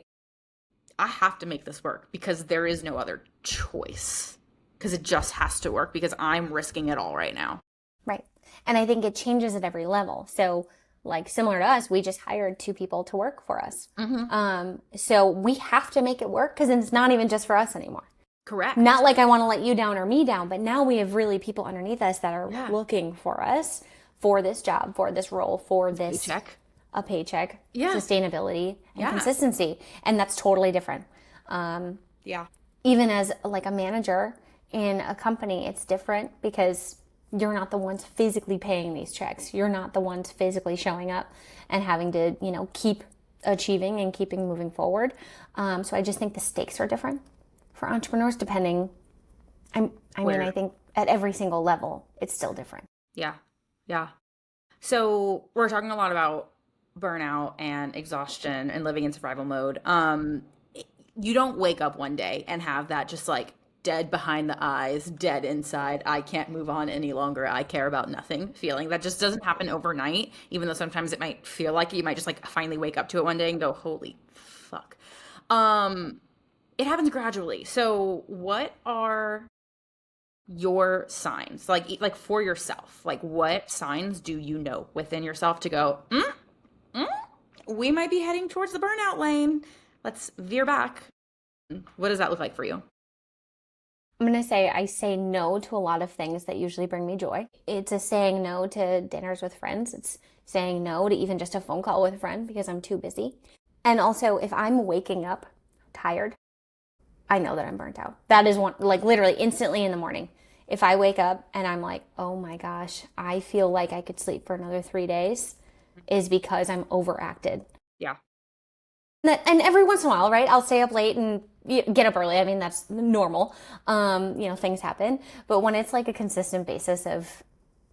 have to make this work because there is no other choice. Because it just has to work because I'm risking it all right now. Right. And I think it changes at every level. So, like similar to us, we just hired 2 people to work for us. Mm-hmm. So we have to make it work because it's not even just for us anymore. Correct. Not like I want to let you down or me down, but now we have really people underneath us that are Yeah. looking for us for this job, for this role, for this Paycheck. a paycheck, Yeah. sustainability, and Yeah. consistency. And that's totally different. Yeah. Even as like a manager in a company, it's different because you're not the ones physically paying these checks. You're not the ones physically showing up and having to, keep achieving and keeping moving forward. So I just think the stakes are different for entrepreneurs depending. I think at every single level, it's still different. Yeah. Yeah. So we're talking a lot about burnout and exhaustion and living in survival mode. You don't wake up one day and have that just like dead behind the eyes, dead inside, I can't move on any longer, I care about nothing feeling. That just doesn't happen overnight, even though sometimes it might feel like it. You might just like finally wake up to it one day and go, holy fuck. It happens gradually. So your signs, like for yourself, like what signs do you know within yourself to go, mm, we might be heading towards the burnout lane. Let's veer back. What does that look like for you? I'm going to say I say no to a lot of things that usually bring me joy. It's a saying no to dinners with friends. It's saying no to even just a phone call with a friend because I'm too busy. And also, if I'm waking up tired, I know that I'm burnt out. That is one, like literally instantly in the morning. If I wake up and I'm like, oh my gosh, I feel like I could sleep for another 3 days, is because I'm overacted. Yeah. And every once in a while, right, I'll stay up late and get up early. I mean, that's normal. Things happen. But when it's like a consistent basis of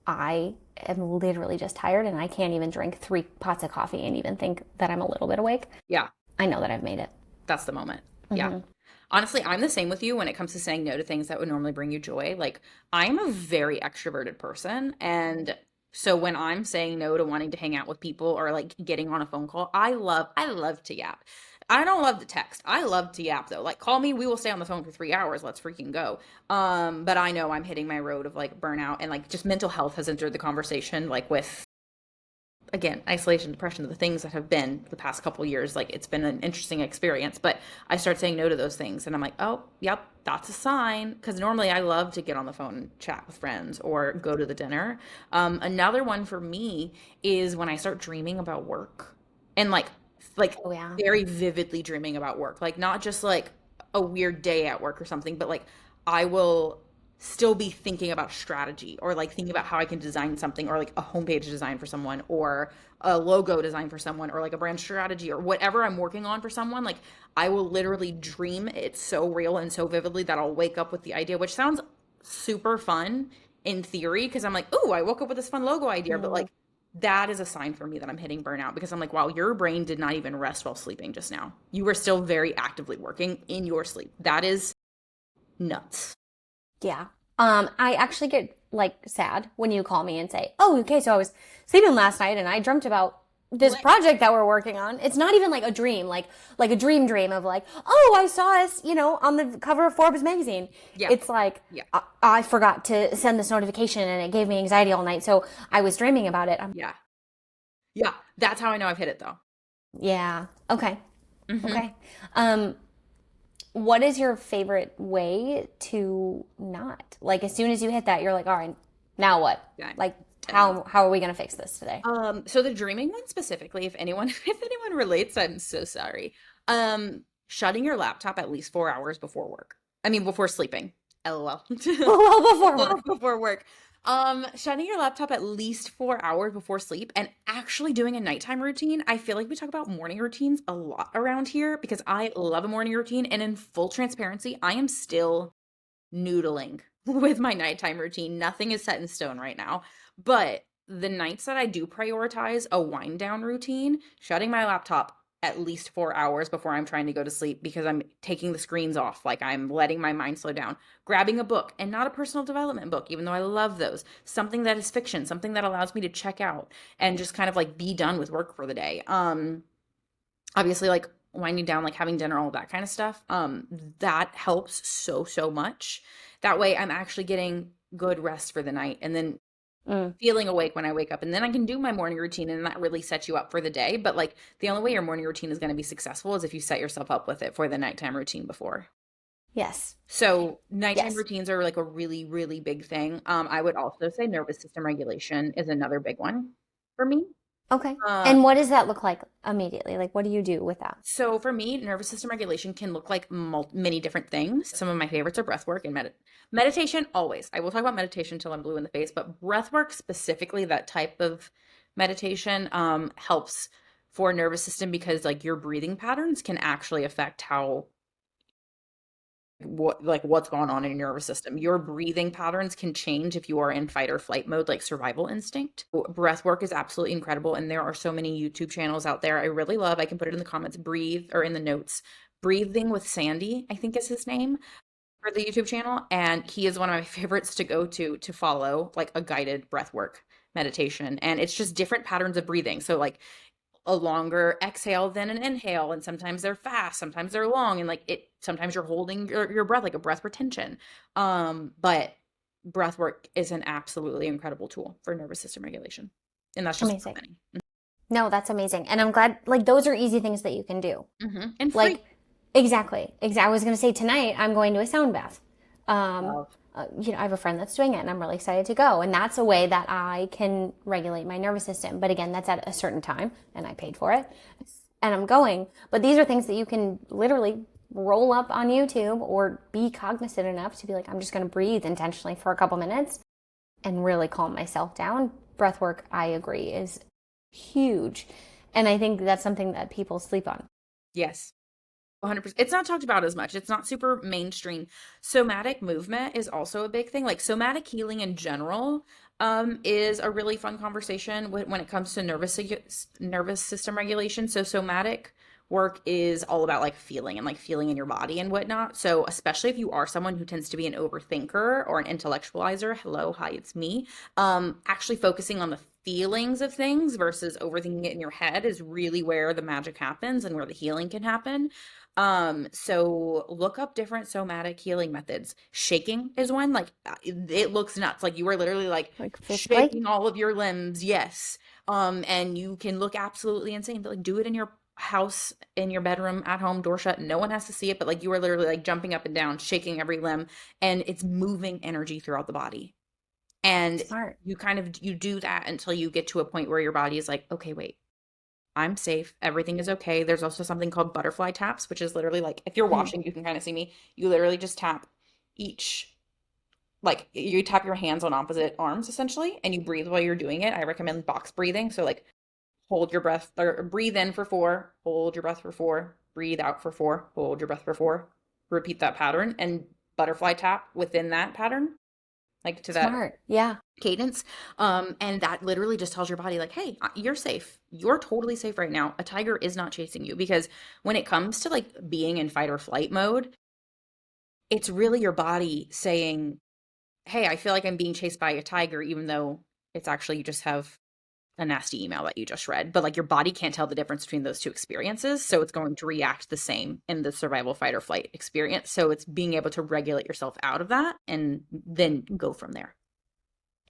I am literally just tired and I can't even drink 3 pots of coffee and even think that I'm a little bit awake, Yeah. I know that I've made it. That's the moment. Yeah. Honestly, I'm the same with you when it comes to saying no to things that would normally bring you joy. Like, I'm a very extroverted person. And so when I'm saying no to wanting to hang out with people or like getting on a phone call, I love to yap. I don't love to text. I love to yap though. Like, call me, we will stay on the phone for 3 hours. Let's freaking go. But I know I'm hitting my road of like burnout, and like just mental health has entered the conversation, like with, again, isolation, depression, the things that have been the past couple years. Like, it's been an interesting experience, but I start saying no to those things and I'm like, oh yep, that's a sign. Because normally I love to get on the phone and chat with friends or go to the dinner. Another one for me is when I start dreaming about work, and like Oh, yeah. very vividly dreaming about work, like not just like a weird day at work or something, but like I will still be thinking about strategy or like thinking about how I can design something, or like a homepage design for someone, or a logo design for someone, or like a brand strategy or whatever I'm working on for someone. Like, I will literally dream it so real and so vividly that I'll wake up with the idea, which sounds super fun in theory because I'm like, oh, I woke up with this fun logo idea, but Mm. like that is a sign for me that I'm hitting burnout, because I'm like, wow, your brain did not even rest while sleeping just now. You were still very actively working in your sleep. That is nuts. Yeah. I actually get like sad when you call me and say, "Oh, okay, so I was sleeping last night and I dreamt about this What? project that we're working on." It's not even like a dream, like a dream of like, "Oh, I saw us, on the cover of Forbes magazine." Yeah. It's like Yeah. I forgot to send this notification and it gave me anxiety all night, so I was dreaming about it. Yeah. Yeah. That's how I know I've hit it though. Yeah. Okay. Hmm. Okay. Um, what is your favorite way to not? Like as soon as you hit that, you're like, all right, now what? Yeah. Like how are we gonna fix this today? So the dreaming one specifically, if anyone if anyone relates, I'm so sorry. Shutting your laptop at least 4 hours before work. I mean, before sleeping. LOL. Well, before work. Before work. Shutting your laptop at least 4 hours before sleep and actually doing a nighttime routine. I feel like we talk about morning routines a lot around here because I love a morning routine. And in full transparency, I am still noodling with my nighttime routine. Nothing is set in stone right now. But the nights that I do prioritize a wind down routine, shutting my laptop at least 4 hours before I'm trying to go to sleep because I'm taking the screens off, like I'm letting my mind slow down, grabbing a book, and not a personal development book, even though I love those, something that is fiction, something that allows me to check out and just kind of like be done with work for the day. Obviously, like winding down, like having dinner, all that kind of stuff. That helps so much. That way I'm actually getting good rest for the night and then Mm. feeling awake when I wake up, and then I can do my morning routine, and that really sets you up for the day. But like the only way your morning routine is going to be successful is if you set yourself up with it for the nighttime routine before. Yes. So nighttime Yes. routines are like a really big thing. I would also say nervous system regulation is another big one for me. Okay. Um, And what does that look like immediately? Like what do you do with that? So for me, nervous system regulation can look like many different things. Some of my favorites are breath work and meditation. Always, I will talk about meditation until I'm blue in the face, but breath work specifically, that type of meditation, helps for nervous system because like your breathing patterns can actually affect how what's going on in your nervous system. Your breathing patterns can change if you are in fight or flight mode, like survival instinct. Breath work is absolutely incredible, and there are so many YouTube channels out there I really love. I can put it in the comments, breathe, or in the notes. Breathing with Sandy, I think is his name, for the YouTube channel, and he is one of my favorites to go to follow like a guided breath work meditation, and it's just different patterns of breathing. So like a longer exhale than an inhale, and sometimes they're fast, sometimes they're long, and like it sometimes you're holding your breath, like a breath retention. But breath work is an absolutely incredible tool for nervous system regulation. And that's just one Amazing. of many. No, that's amazing. And I'm glad, like, those are easy things that you can do. And free. Like, exactly. I was going to say tonight, I'm going to a sound bath. Um, Love. I have a friend that's doing it and I'm really excited to go. And that's a way that I can regulate my nervous system. But again, that's at a certain time and I paid for it and I'm going. But these are things that you can literally roll up on YouTube or be cognizant enough to be like, I'm just going to breathe intentionally for a couple minutes and really calm myself down. Breath work, I agree, is huge. And I think that's something that people sleep on. Yes. 100%. It's not talked about as much. It's not super mainstream. Somatic movement is also a big thing. Like somatic healing in general is a really fun conversation when it comes to nervous system regulation. So somatic work is all about like feeling and like feeling in your body and whatnot. So especially if you are someone who tends to be an overthinker or an intellectualizer, hello, hi, it's me. Actually focusing on the feelings of things versus overthinking it in your head is really where the magic happens and where the healing can happen. So look up different somatic healing methods. Shaking is one, like it looks nuts. Like you are literally like Like physically? shaking all of your limbs. Yes. And you can look absolutely insane, but like do it in your house, in your bedroom, at home, door shut. No one has to see it, but like you are literally like jumping up and down, shaking every limb, and it's moving energy throughout the body. And Smart. you do that until you get to a point where your body is like, okay, wait, I'm safe. Everything is okay. There's also something called butterfly taps, which is literally like if you're Mm. washing, you can kind of see me. You literally just tap each, like you tap your hands on opposite arms essentially, and you breathe while you're doing it. I recommend box breathing. So like hold your breath or breathe in for 4, hold your breath for 4, breathe out for 4, hold your breath for 4. Repeat that pattern and butterfly tap within that pattern, like to that Smart. Yeah. cadence. And that literally just tells your body like, hey, you're safe. You're totally safe right now. A tiger is not chasing you, because when it comes to like being in fight or flight mode, it's really your body saying, hey, I feel like I'm being chased by a tiger, even though it's actually you just have a nasty email that you just read. But like your body can't tell the difference between those two experiences. So it's going to react the same in the survival fight or flight experience. So it's being able to regulate yourself out of that and then go from there.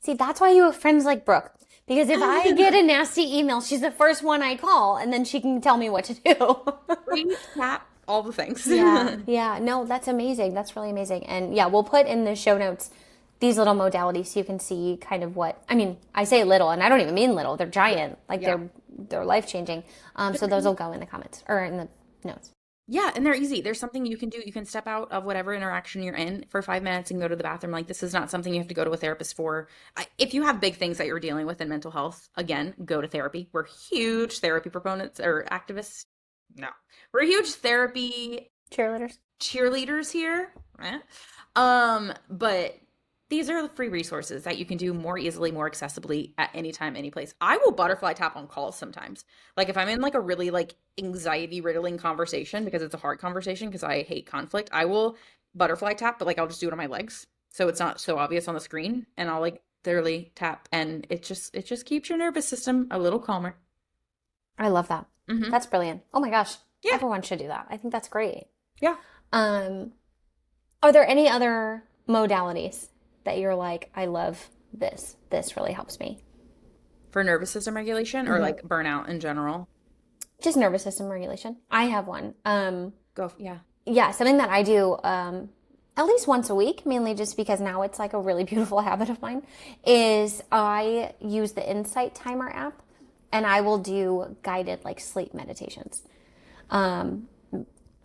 See, that's why you have friends like Brooke. Because if I get a nasty email, she's the first one I call, and then she can tell me what to do. Breathe, tap, all the things. Yeah, yeah. No, that's amazing. That's really amazing. And yeah, we'll put in the show notes these little modalities so you can see kind of what, I mean, I say little, and I don't even mean little. They're giant. Like Yeah. they're life-changing. So those will go in the comments or in the notes. Yeah, and they're easy. There's something you can do. You can step out of whatever interaction you're in for 5 minutes and go to the bathroom. Like, this is not something you have to go to a therapist for. If you have big things that you're dealing with in mental health, again, go to therapy. We're huge therapy proponents or activists. No, we're huge therapy Cheerleaders. cheerleaders here. Right? But these are free resources that you can do more easily, more accessibly at any time, any place. I will butterfly tap on calls sometimes. Like if I'm in like a really like anxiety riddling conversation, because it's a hard conversation because I hate conflict, I will butterfly tap, but like I'll just do it on my legs. So it's not so obvious on the screen, and I'll like literally tap, and it just keeps your nervous system a little calmer. I love that. Hmm. That's brilliant. Oh my gosh. Yeah. Everyone should do that. I think that's great. Yeah. Um, are there any other modalities that you're like, I love this. This really helps me. For nervous system regulation or like burnout in general. Just nervous system regulation. I have one. Yeah. Yeah, something that I do at least once a week, mainly just because now it's like a really beautiful habit of mine, is I use the Insight Timer app and I will do guided like sleep meditations. Um,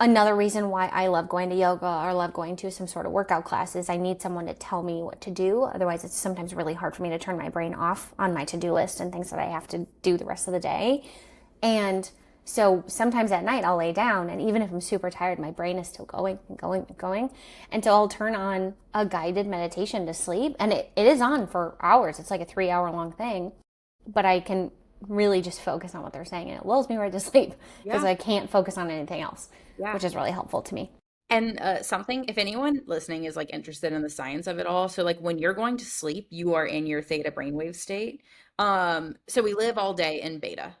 Another reason why I love going to yoga or love going to some sort of workout class is I need someone to tell me what to do. Otherwise, it's sometimes really hard for me to turn my brain off on my to-do list and things that I have to do the rest of the day. And so sometimes at night I'll lay down, and even if I'm super tired, my brain is still going and going and going. And so I'll turn on a guided meditation to sleep, and it is on for hours. It's like a 3 hour long thing, but I can really just focus on what they're saying, and it lulls me right to sleep because Yeah. I can't focus on anything else, Yeah. which is really helpful to me. And something, if anyone listening is like interested in the science of it all, so like when you're going to sleep, you are in your theta brainwave state. So we live all day in beta.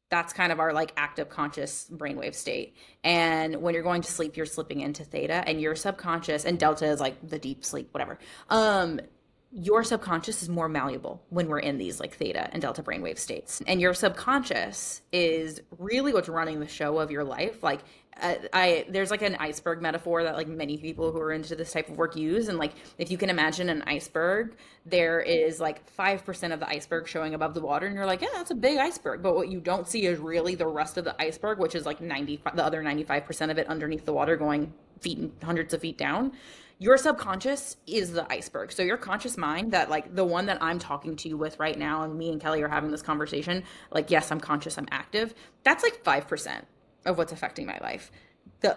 That's kind of our like active conscious brainwave state. And when you're going to sleep, you're slipping into theta, and your subconscious, and delta is like the deep sleep, whatever. your subconscious is more malleable when we're in these like theta and delta brainwave states. And your subconscious is really what's running the show of your life. Like I there's like an iceberg metaphor that like many people who are into this type of work use. And like if you can imagine an iceberg, there is like 5% of the iceberg showing above the water, and you're like, yeah, that's a big iceberg. But what you don't see is really the rest of the iceberg, which is like 95, the other 95% of it underneath the water going feet and hundreds of feet down. Your subconscious is the iceberg. So your conscious mind, that like the one that I'm talking to you with right now, and me and Kelly are having this conversation, like, yes, I'm conscious, I'm active. That's like 5% of what's affecting my life. The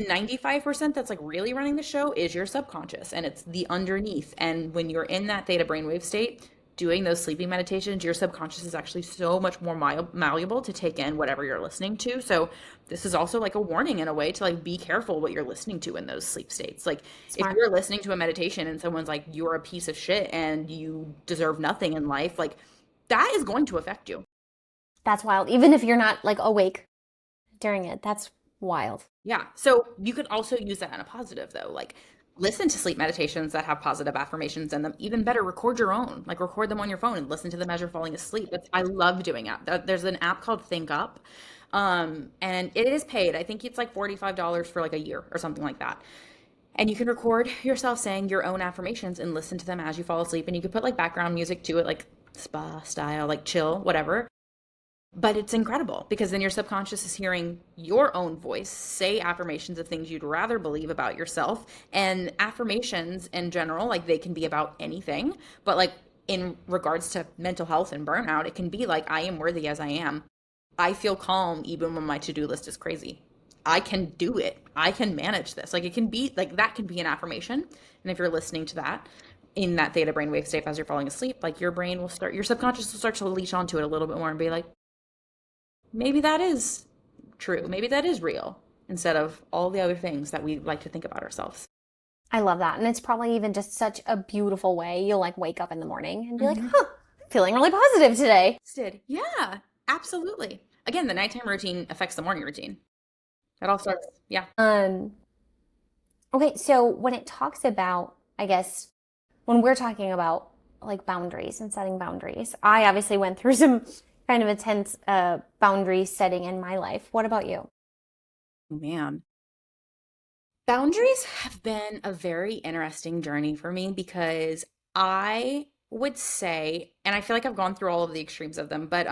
95% that's like really running the show is your subconscious, and it's the underneath. And when you're in that theta brainwave state, doing those sleeping meditations, your subconscious is actually so much more malleable to take in whatever you're listening to. So this is also like a warning in a way to like be careful what you're listening to in those sleep states. Like if Smart. you're listening to a meditation and someone's like, you're a piece of shit and you deserve nothing in life, like that is going to affect you. That's wild. Even if you're not like awake during it, that's wild. Yeah. So you could also use that in a positive though. Like listen to sleep meditations that have positive affirmations in them. Even better, record your own. Like record them on your phone and listen to them as you're falling asleep. I love doing that. There's an app called Think Up. And it is paid. I think it's like $45 for like a year or something like that. And you can record yourself saying your own affirmations and listen to them as you fall asleep. And you could put like background music to it, like spa style, like chill, whatever. But it's incredible because then your subconscious is hearing your own voice say affirmations of things you'd rather believe about yourself. And affirmations in general, like they can be about anything, but like in regards to mental health and burnout, it can be like, I am worthy as I am. I feel calm even when my to-do list is crazy. I can do it. I can manage this. Like it can be like that can be an affirmation. And if you're listening to that in that theta brainwave state as you're falling asleep, like your subconscious will start to leash onto it a little bit more and be like, maybe that is true. Maybe that is real instead of all the other things that we like to think about ourselves. I love that. And it's probably even just such a beautiful way. You'll like wake up in the morning and be like, Mm-hmm. huh, feeling really positive today. Yeah, absolutely. Again, the nighttime routine affects the morning routine. It all starts, yeah. Um, okay, so when it talks about, I guess, when we're talking about like boundaries and setting boundaries, I obviously went through some kind of intense boundary setting in my life. What about you? Man. Boundaries have been a very interesting journey for me because I would say, and I feel like I've gone through all of the extremes of them, but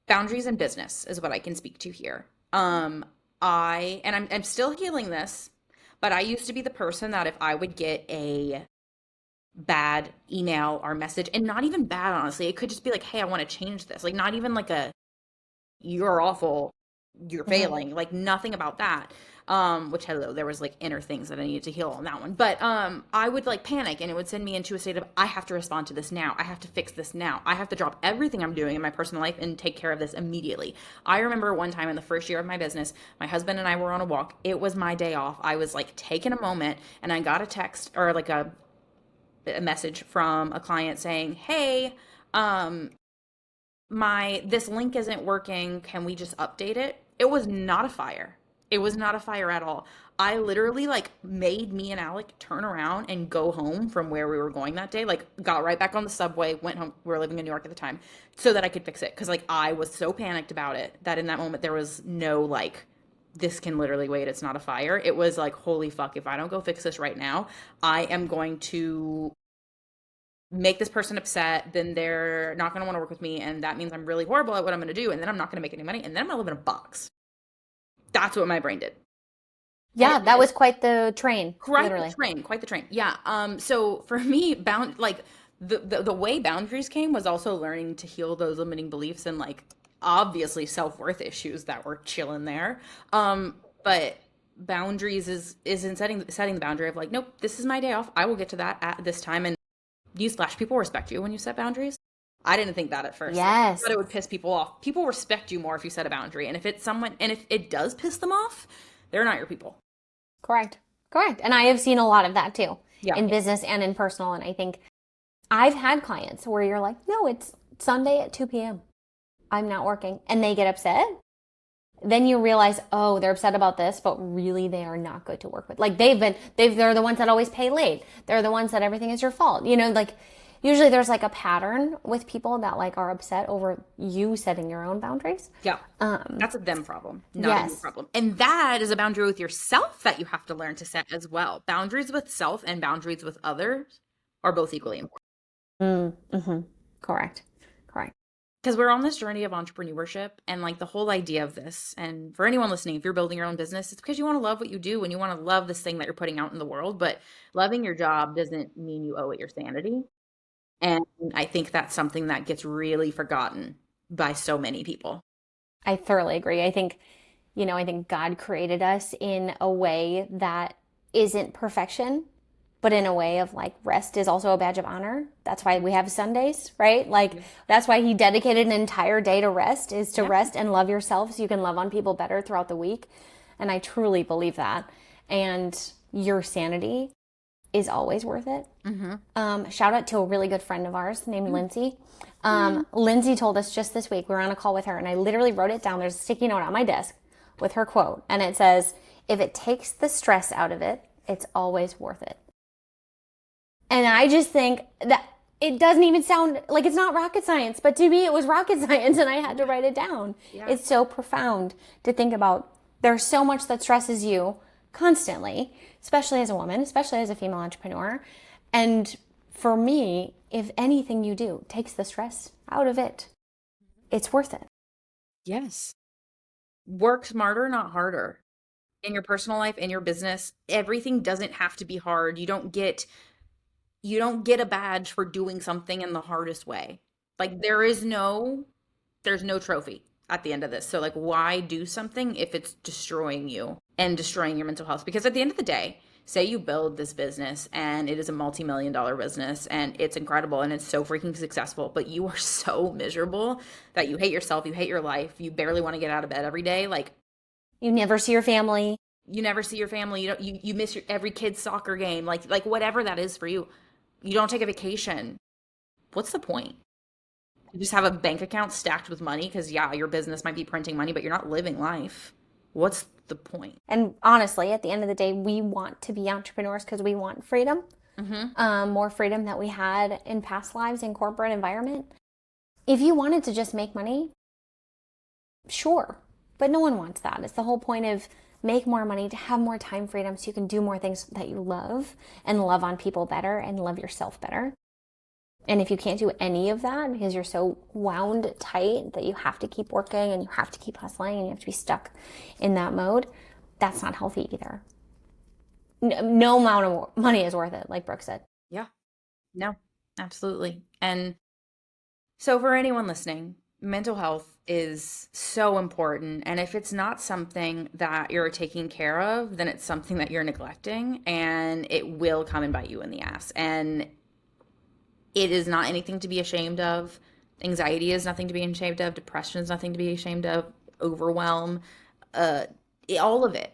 boundaries in business is what I can speak to here. I'm still healing this, but I used to be the person that if I would get a bad email or message, and not even bad, honestly, it could just be like, hey, I want to change this. Like not even like a you're awful, you're Mhm. failing, like nothing about that. Which hello, there was like inner things that I needed to heal on that one. But I would like panic and it would send me into a state of I have to respond to this now. I have to fix this now. I have to drop everything I'm doing in my personal life and take care of this immediately. I remember one time in the first year of my business, my husband and I were on a walk. It was my day off. I was like taking a moment and I got a text or like a message from a client saying, "Hey, um my this link isn't working. Can we just update it?" It was not a fire. It was not a fire at all. I literally like made me and Alec turn around and go home from where we were going that day. Like got right back on the subway, went home. We were living in New York at the time, so that I could fix it. Cause like I was so panicked about it that in that moment there was no like this can literally wait. It's not a fire. It was like, holy fuck, if I don't go fix this right now, I am going to make this person upset, then they're not going to want to work with me. And that means I'm really horrible at what I'm going to do. And then I'm not going to make any money. And then I'm going to live in a box. That's what my brain did. And Yeah, that was quite the train, literally. quite the train. Yeah. So for me, like the way boundaries came was also learning to heal those limiting beliefs and like obviously self-worth issues that were chilling there. But boundaries is in setting the boundary of like, nope, this is my day off. I will get to that at this time. And newsflash, people respect you when you set boundaries. I didn't think that at first. I Yes, thought it would piss people off. People respect you more if you set a boundary. And if it's someone, and if it does piss them off, they're not your people. correct. Correct. And I have seen a lot of that too Yeah. in business and in personal. And I think I've had clients where you're like, no, it's Sunday at 2 p.m. I'm not working. And they get upset. then you realize, oh, they're upset about this, but really they are not good to work with. Like they're the ones that always pay late. They're the ones that everything is your fault. Like usually there's like a pattern with people that like are upset over you setting your own boundaries. Yeah. That's a them problem, not a you Yes. problem. And that is a boundary with yourself that you have to learn to set as well. Boundaries with self and boundaries with others are both equally important. Mm-hmm. Correct. Correct. Because we're on this journey of entrepreneurship and like the whole idea of this. And for anyone listening, if you're building your own business, it's because you want to love what you do and you want to love this thing that you're putting out in the world. But loving your job doesn't mean you owe it your sanity. And I think that's something that gets really forgotten by so many people. I thoroughly agree. I think God created us in a way that isn't perfection, but in a way of like rest is also a badge of honor. That's why we have Sundays, right? Like that's why he dedicated an entire day to rest, is to rest and love yourself so you can love on people better throughout the week. And I truly believe that. And your sanity is always worth it. Shout out to a really good friend of ours named Lindsay. Lindsay told us just this week, we were on a call with her, and I literally wrote it down. There's a sticky note on my desk with her quote, and it says, if it takes the stress out of it, it's always worth it. And I just think that it doesn't even sound like it's not rocket science, but to me it was rocket science and I had to write it down. Yeah. It's so profound to think about. There's so much that stresses you constantly, especially as a woman, especially as a female entrepreneur. And for me, if anything you do takes the stress out of it, it's worth it. Yes. Work smarter, not harder. In your personal life, in your business, everything doesn't have to be hard. You don't get a badge for doing something in the hardest way. Like there's no trophy at the end of this. So like why do something if it's destroying you and destroying your mental health? Because at the end of the day, say you build this business and it is a multi-million-dollar business and it's incredible and it's so freaking successful, but you are so miserable that you hate yourself, you hate your life, you barely want to get out of bed every day. Like you never see your family. You never see your family. You miss every kid's soccer game. Like whatever that is for you. You don't take a vacation. What's the point? You just have a bank account stacked with money because, yeah, your business might be printing money, but you're not living life. What's the point? And honestly, at the end of the day, we want to be entrepreneurs because we want freedom, more freedom that we had in past lives in corporate environment. If you wanted to just make money, sure, but no one wants that. It's the whole point of make more money to have more time freedom so you can do more things that you love and love on people better and love yourself better. And if you can't do any of that because you're so wound tight that you have to keep working and you have to keep hustling and you have to be stuck in that mode, that's not healthy either. No amount of money is worth it, like Brooke said. Yeah, no, absolutely. And so for anyone listening, mental health is so important. And if it's not something that you're taking care of, then it's something that you're neglecting and it will come and bite you in the ass. And it is not anything to be ashamed of. Anxiety is nothing to be ashamed of. Depression is nothing to be ashamed of. Overwhelm, all of it.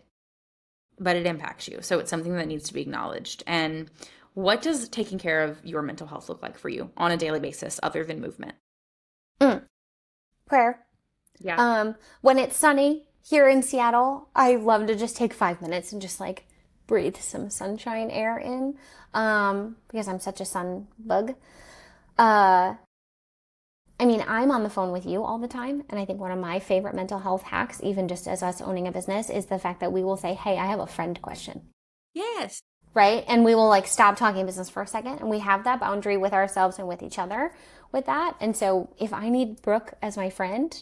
But it impacts you. So it's something that needs to be acknowledged. And what does taking care of your mental health look like for you on a daily basis other than movement? Prayer. Yeah. When it's sunny here in Seattle, I love to just take 5 minutes and just like breathe some sunshine air in, because I'm such a sun bug. I'm on the phone with you all the time, and I think one of my favorite mental health hacks, even just as us owning a business, is the fact that we will say, hey, I have a friend question. Yes. Right? And we will like stop talking business for a second, and we have that boundary with ourselves and with each other with that. And so if I need Brooke as my friend,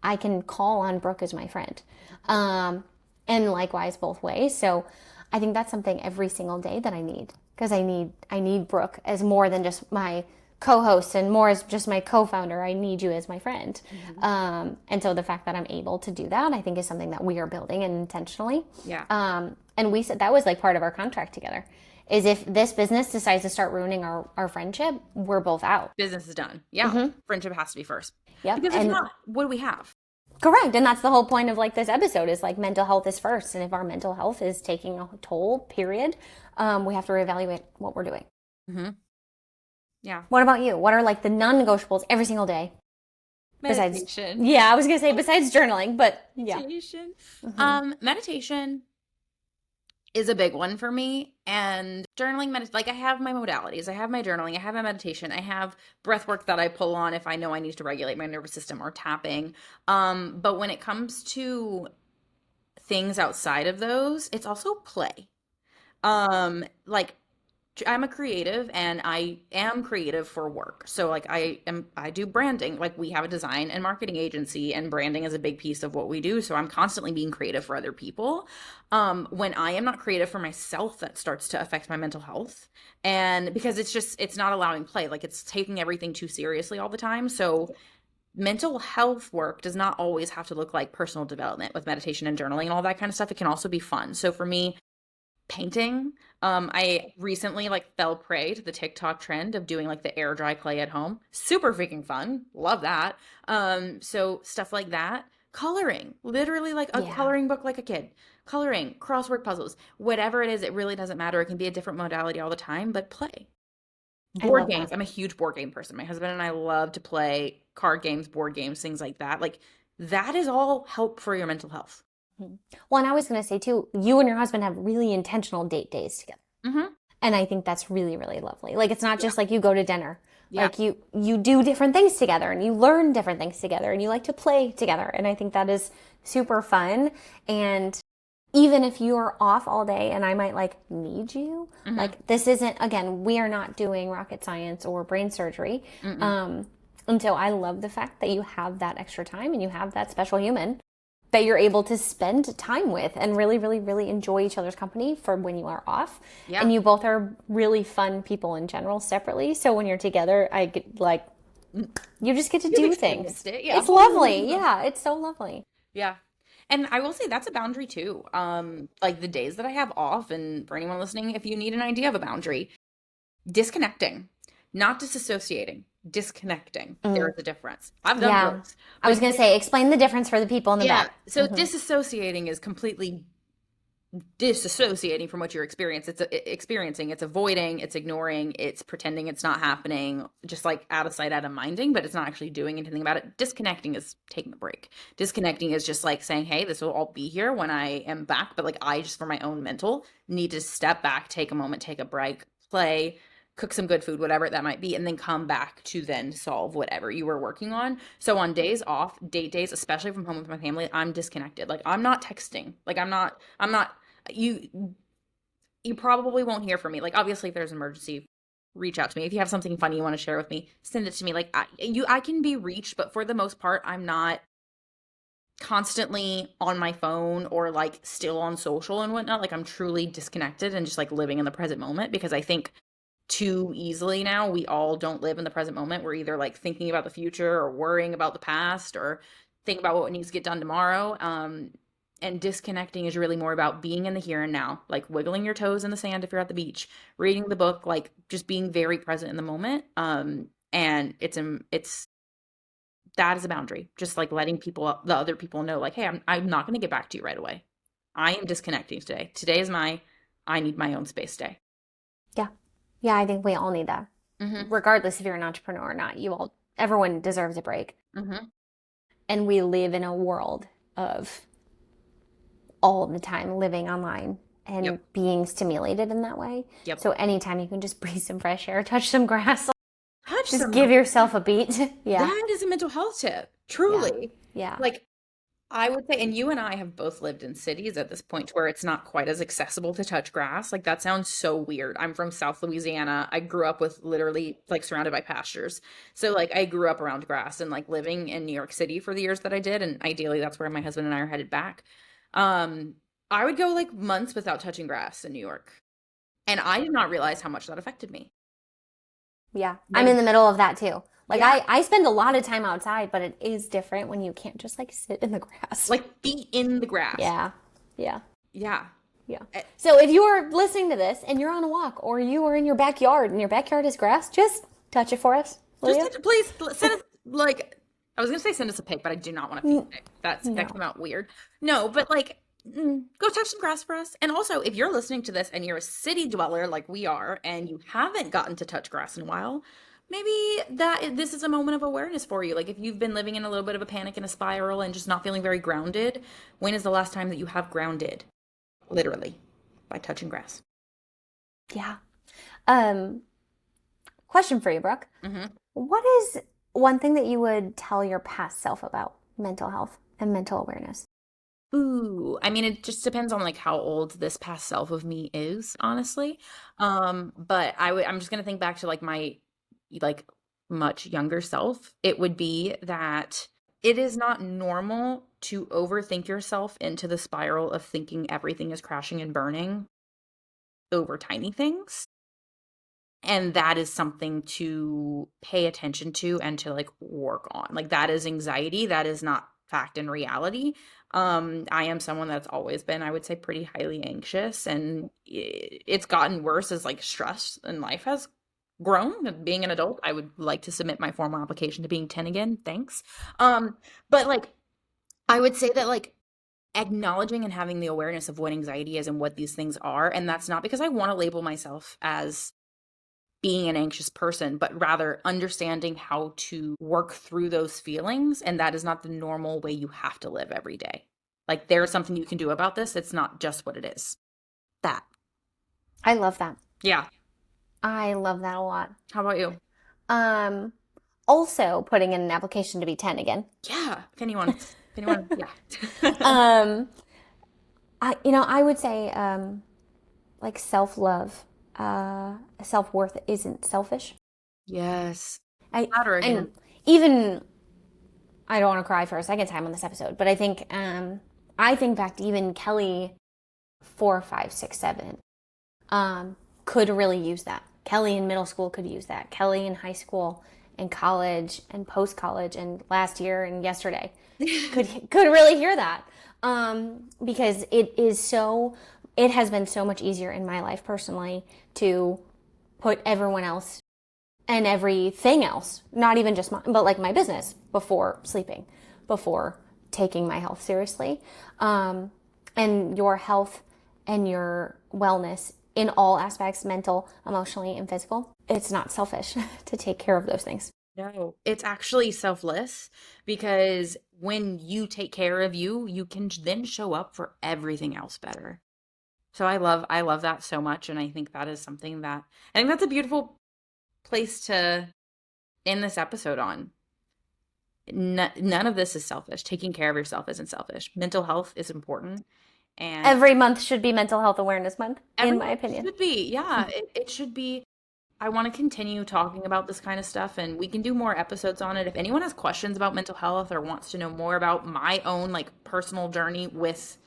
I can call on Brooke as my friend. And likewise both ways. So I think that's something every single day that I need, because I need Brooke as more than just my co-host and more as just my co-founder. I need you as my friend. And so the fact that I'm able to do that, I think is something that we are building and intentionally. Yeah. And we said that was like part of our contract together, is if this business decides to start ruining our friendship, we're both out. Business is done. Yeah. Friendship has to be first. Yep. Because if not, what do we have? Correct. And that's the whole point of like this episode, is like mental health is first. And if our mental health is taking a toll, period, we have to reevaluate what we're doing. Yeah. What about you? What are like the non-negotiables every single day? Besides, Meditation. yeah, I was gonna say besides journaling, but yeah. Meditation. Hmm. Meditation is a big one for me. And journaling, like I have my modalities, I have my journaling, I have my meditation, I have breath work that I pull on if I know I need to regulate my nervous system or tapping. But when it comes to things outside of those, it's also play. Like I'm a creative and I am creative for work. So like I do branding. Like we have a design and marketing agency and branding is a big piece of what we do. So I'm constantly being creative for other people. When I am not creative for myself, that starts to affect my mental health. And because it's not allowing play. Like it's taking everything too seriously all the time. So mental health work does not always have to look like personal development with meditation and journaling and all that kind of stuff. It can also be fun. So for me, painting. I recently like fell prey to the TikTok trend of doing like the air dry clay at home. Super freaking fun. Love that. So stuff like that. Coloring, literally like a Yeah, coloring book like a kid. Coloring, crossword puzzles, whatever it is, it really doesn't matter. It can be a different modality all the time, but play. I Board love games. that. I'm a huge board game person. My husband and I love to play card games, board games, things like that. Like that is all help for your mental health. Mhm. Well, and I was gonna say too, you and your husband have really intentional date days together. Hmm. And I think that's really, really lovely. Like it's not just like you go to dinner. Yeah. Like you do different things together and you learn different things together and you like to play together. And I think that is super fun. And even if you're off all day and I might like need you, Hmm. like this isn't again, we are not doing rocket science or brain surgery. Mm-mm. And so I love the fact that you have that extra time and you have that special human that you're able to spend time with and really, really, really enjoy each other's company for when you are off. Yeah. And you both are really fun people in general separately. So when you're together, I get like, you just get to You've do things. experienced it, yeah. It's lovely. Yeah, it's so lovely. Yeah. And I will say that's a boundary too. Like the days that I have off, and for anyone listening, if you need an idea of a boundary, disconnecting, not disassociating, disconnecting. There Mm, is a difference. I've done yeah. both, I was but going to say, explain the difference for the people in the yeah. back. So disassociating is completely disassociating from what you're experiencing. It's avoiding, it's ignoring, it's pretending it's not happening, just like out of sight, out of minding, but it's not actually doing anything about it. Disconnecting is taking a break. Disconnecting is just like saying, hey, this will all be here when I am back, but like I just for my own mental need to step back, take a moment, take a break, play, cook some good food, whatever that might be, and then come back to then solve whatever you were working on. So on days off, date days, especially from home with my family, I'm disconnected. Like I'm not texting. Like I'm not you you probably won't hear from me. Like obviously if there's an emergency, reach out to me. If you have something funny you want to share with me, send it to me. Like I can be reached, but for the most part, I'm not constantly on my phone or like still on social and whatnot. Like I'm truly disconnected and just like living in the present moment because I think too easily now we all don't live in the present moment. We're either like thinking about the future or worrying about the past or think about what needs to get done tomorrow. And disconnecting is really more about being in the here and now, like wiggling your toes in the sand if you're at the beach, reading the book, like just being very present in the moment. And it's that is a boundary. Just like letting people, the other people know, like, hey, I'm not going to get back to you right away. I am disconnecting today. Today is I need my own space day. Yeah. Yeah, I think we all need that. Hmm. Regardless if you're an entrepreneur or not, everyone deserves a break. Hmm. And we live in a world of all the time living online and Yep. being stimulated in that way. Yep. So anytime you can just breathe some fresh air, touch some grass, Touch just some give grass. yourself a beat. Yeah. That is a mental health tip. Yeah. Truly. Yeah. Like I would say, and you and I have both lived in cities at this point where it's not quite as accessible to touch grass. Like that sounds so weird. I'm from South Louisiana. I grew up with literally like surrounded by pastures. So like I grew up around grass and like living in New York City for the years that I did. And ideally that's where my husband and I are headed back. Um, I would go like months without touching grass in New York. And I did not realize how much that affected me. Yeah. I'm Like, in the middle of that too. Like yeah, I spend a lot of time outside, but it is different when you can't just like sit in the grass. like feet in the grass. Yeah. Yeah. Yeah. Yeah. Eh, So if you are listening to this and you're on a walk or you are in your backyard and your backyard is grass, just touch it for us, will you? please send us like I was gonna say send us a pic, but I do not want a feed pic. That No. came out weird. No, but like go touch some grass for us. And also, if you're listening to this and you're a city dweller like we are, and you haven't gotten to touch grass in a while, maybe this is a moment of awareness for you. Like if you've been living in a little bit of a panic and a spiral and just not feeling very grounded, when is the last time that you have grounded? Literally, by touching grass. Yeah. Question for you, Brooke. Mm-hmm. What is one thing that you would tell your past self about mental health and mental awareness? Ooh, I mean, it just depends on like how old this past self of me is, honestly. But I'm just gonna think back to like my like much younger self. It would be that it is not normal to overthink yourself into the spiral of thinking everything is crashing and burning over tiny things. And that is something to pay attention to and to like work on. Like that is anxiety. That is not fact and reality. I am someone that's always been, I would say, pretty highly anxious, and it's gotten worse as like stress in life has grown. Being an adult, I would like to submit my formal application to being 10 again. Thanks. But like I would say that like acknowledging and having the awareness of what anxiety is and what these things are, and that's not because I want to label myself as being an anxious person, but rather understanding how to work through those feelings. And that is not the normal way you have to live every day. Like there's something you can do about this. It's not just what it is. That. I love that. Yeah. I love that a lot. How about you? Also putting in an application to be 10 again. Yeah. If anyone, yeah. I would say, like self-love, self-worth isn't selfish. Yes. And even, I don't want to cry for a second time on this episode, but I think back to even Kelly 4, 5, 6, 7, could really use that. Kelly in middle school could use that. Kelly in high school and college and post-college and last year and yesterday could really hear that. Because it has been so much easier in my life personally to put everyone else and everything else, not even just but like my business before sleeping, before taking my health seriously. And your health and your wellness in all aspects, mental, emotionally, and physical, it's not selfish to take care of those things. No, it's actually selfless, because when you take care of you, you can then show up for everything else better. So I love that so much, and I think that is something that I think that's a beautiful place to end this episode on. None of this is selfish. Taking care of yourself isn't selfish. Mental health is important, and Every month should be Mental Health Awareness Month, in my opinion. should be. Yeah, it should be. I want to continue talking about this kind of stuff, and we can do more episodes on it. If anyone has questions about mental health or wants to know more about my own like personal journey with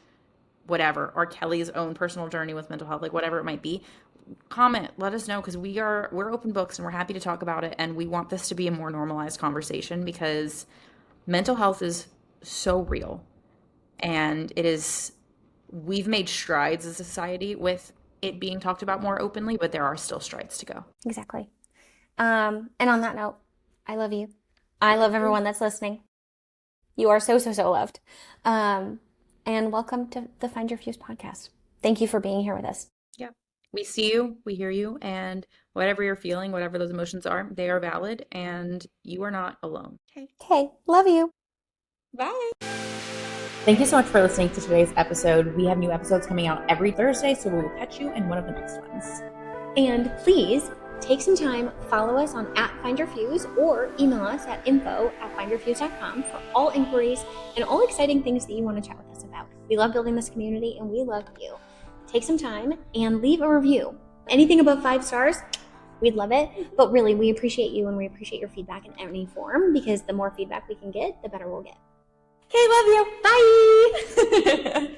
whatever, or Kelly's own personal journey with mental health, like whatever it might be, comment, let us know, because we're open books and we're happy to talk about it, and we want this to be a more normalized conversation, because mental health is so real, and we've made strides as a society with it being talked about more openly, but there are still strides to go. Exactly. And on that note, I love you. I love everyone that's listening. You are so, so, so loved. And welcome to the Find Your Fuse podcast. Thank you for being here with us. Yeah. We see you, we hear you, and whatever you're feeling, whatever those emotions are, they are valid, and you are not alone. Okay. Love you. Bye. Thank you so much for listening to today's episode. We have new episodes coming out every Thursday, so we will catch you in one of the next ones. And please take some time, follow us on @FindYourFuse, or email us at info@findyourfuse.com for all inquiries and all exciting things that you want to chat with us about. We love building this community, and we love you. Take some time and leave a review. Anything above 5 stars, we'd love it. But really, we appreciate you, and we appreciate your feedback in any form, because the more feedback we can get, the better we'll get. Okay, love you. Bye.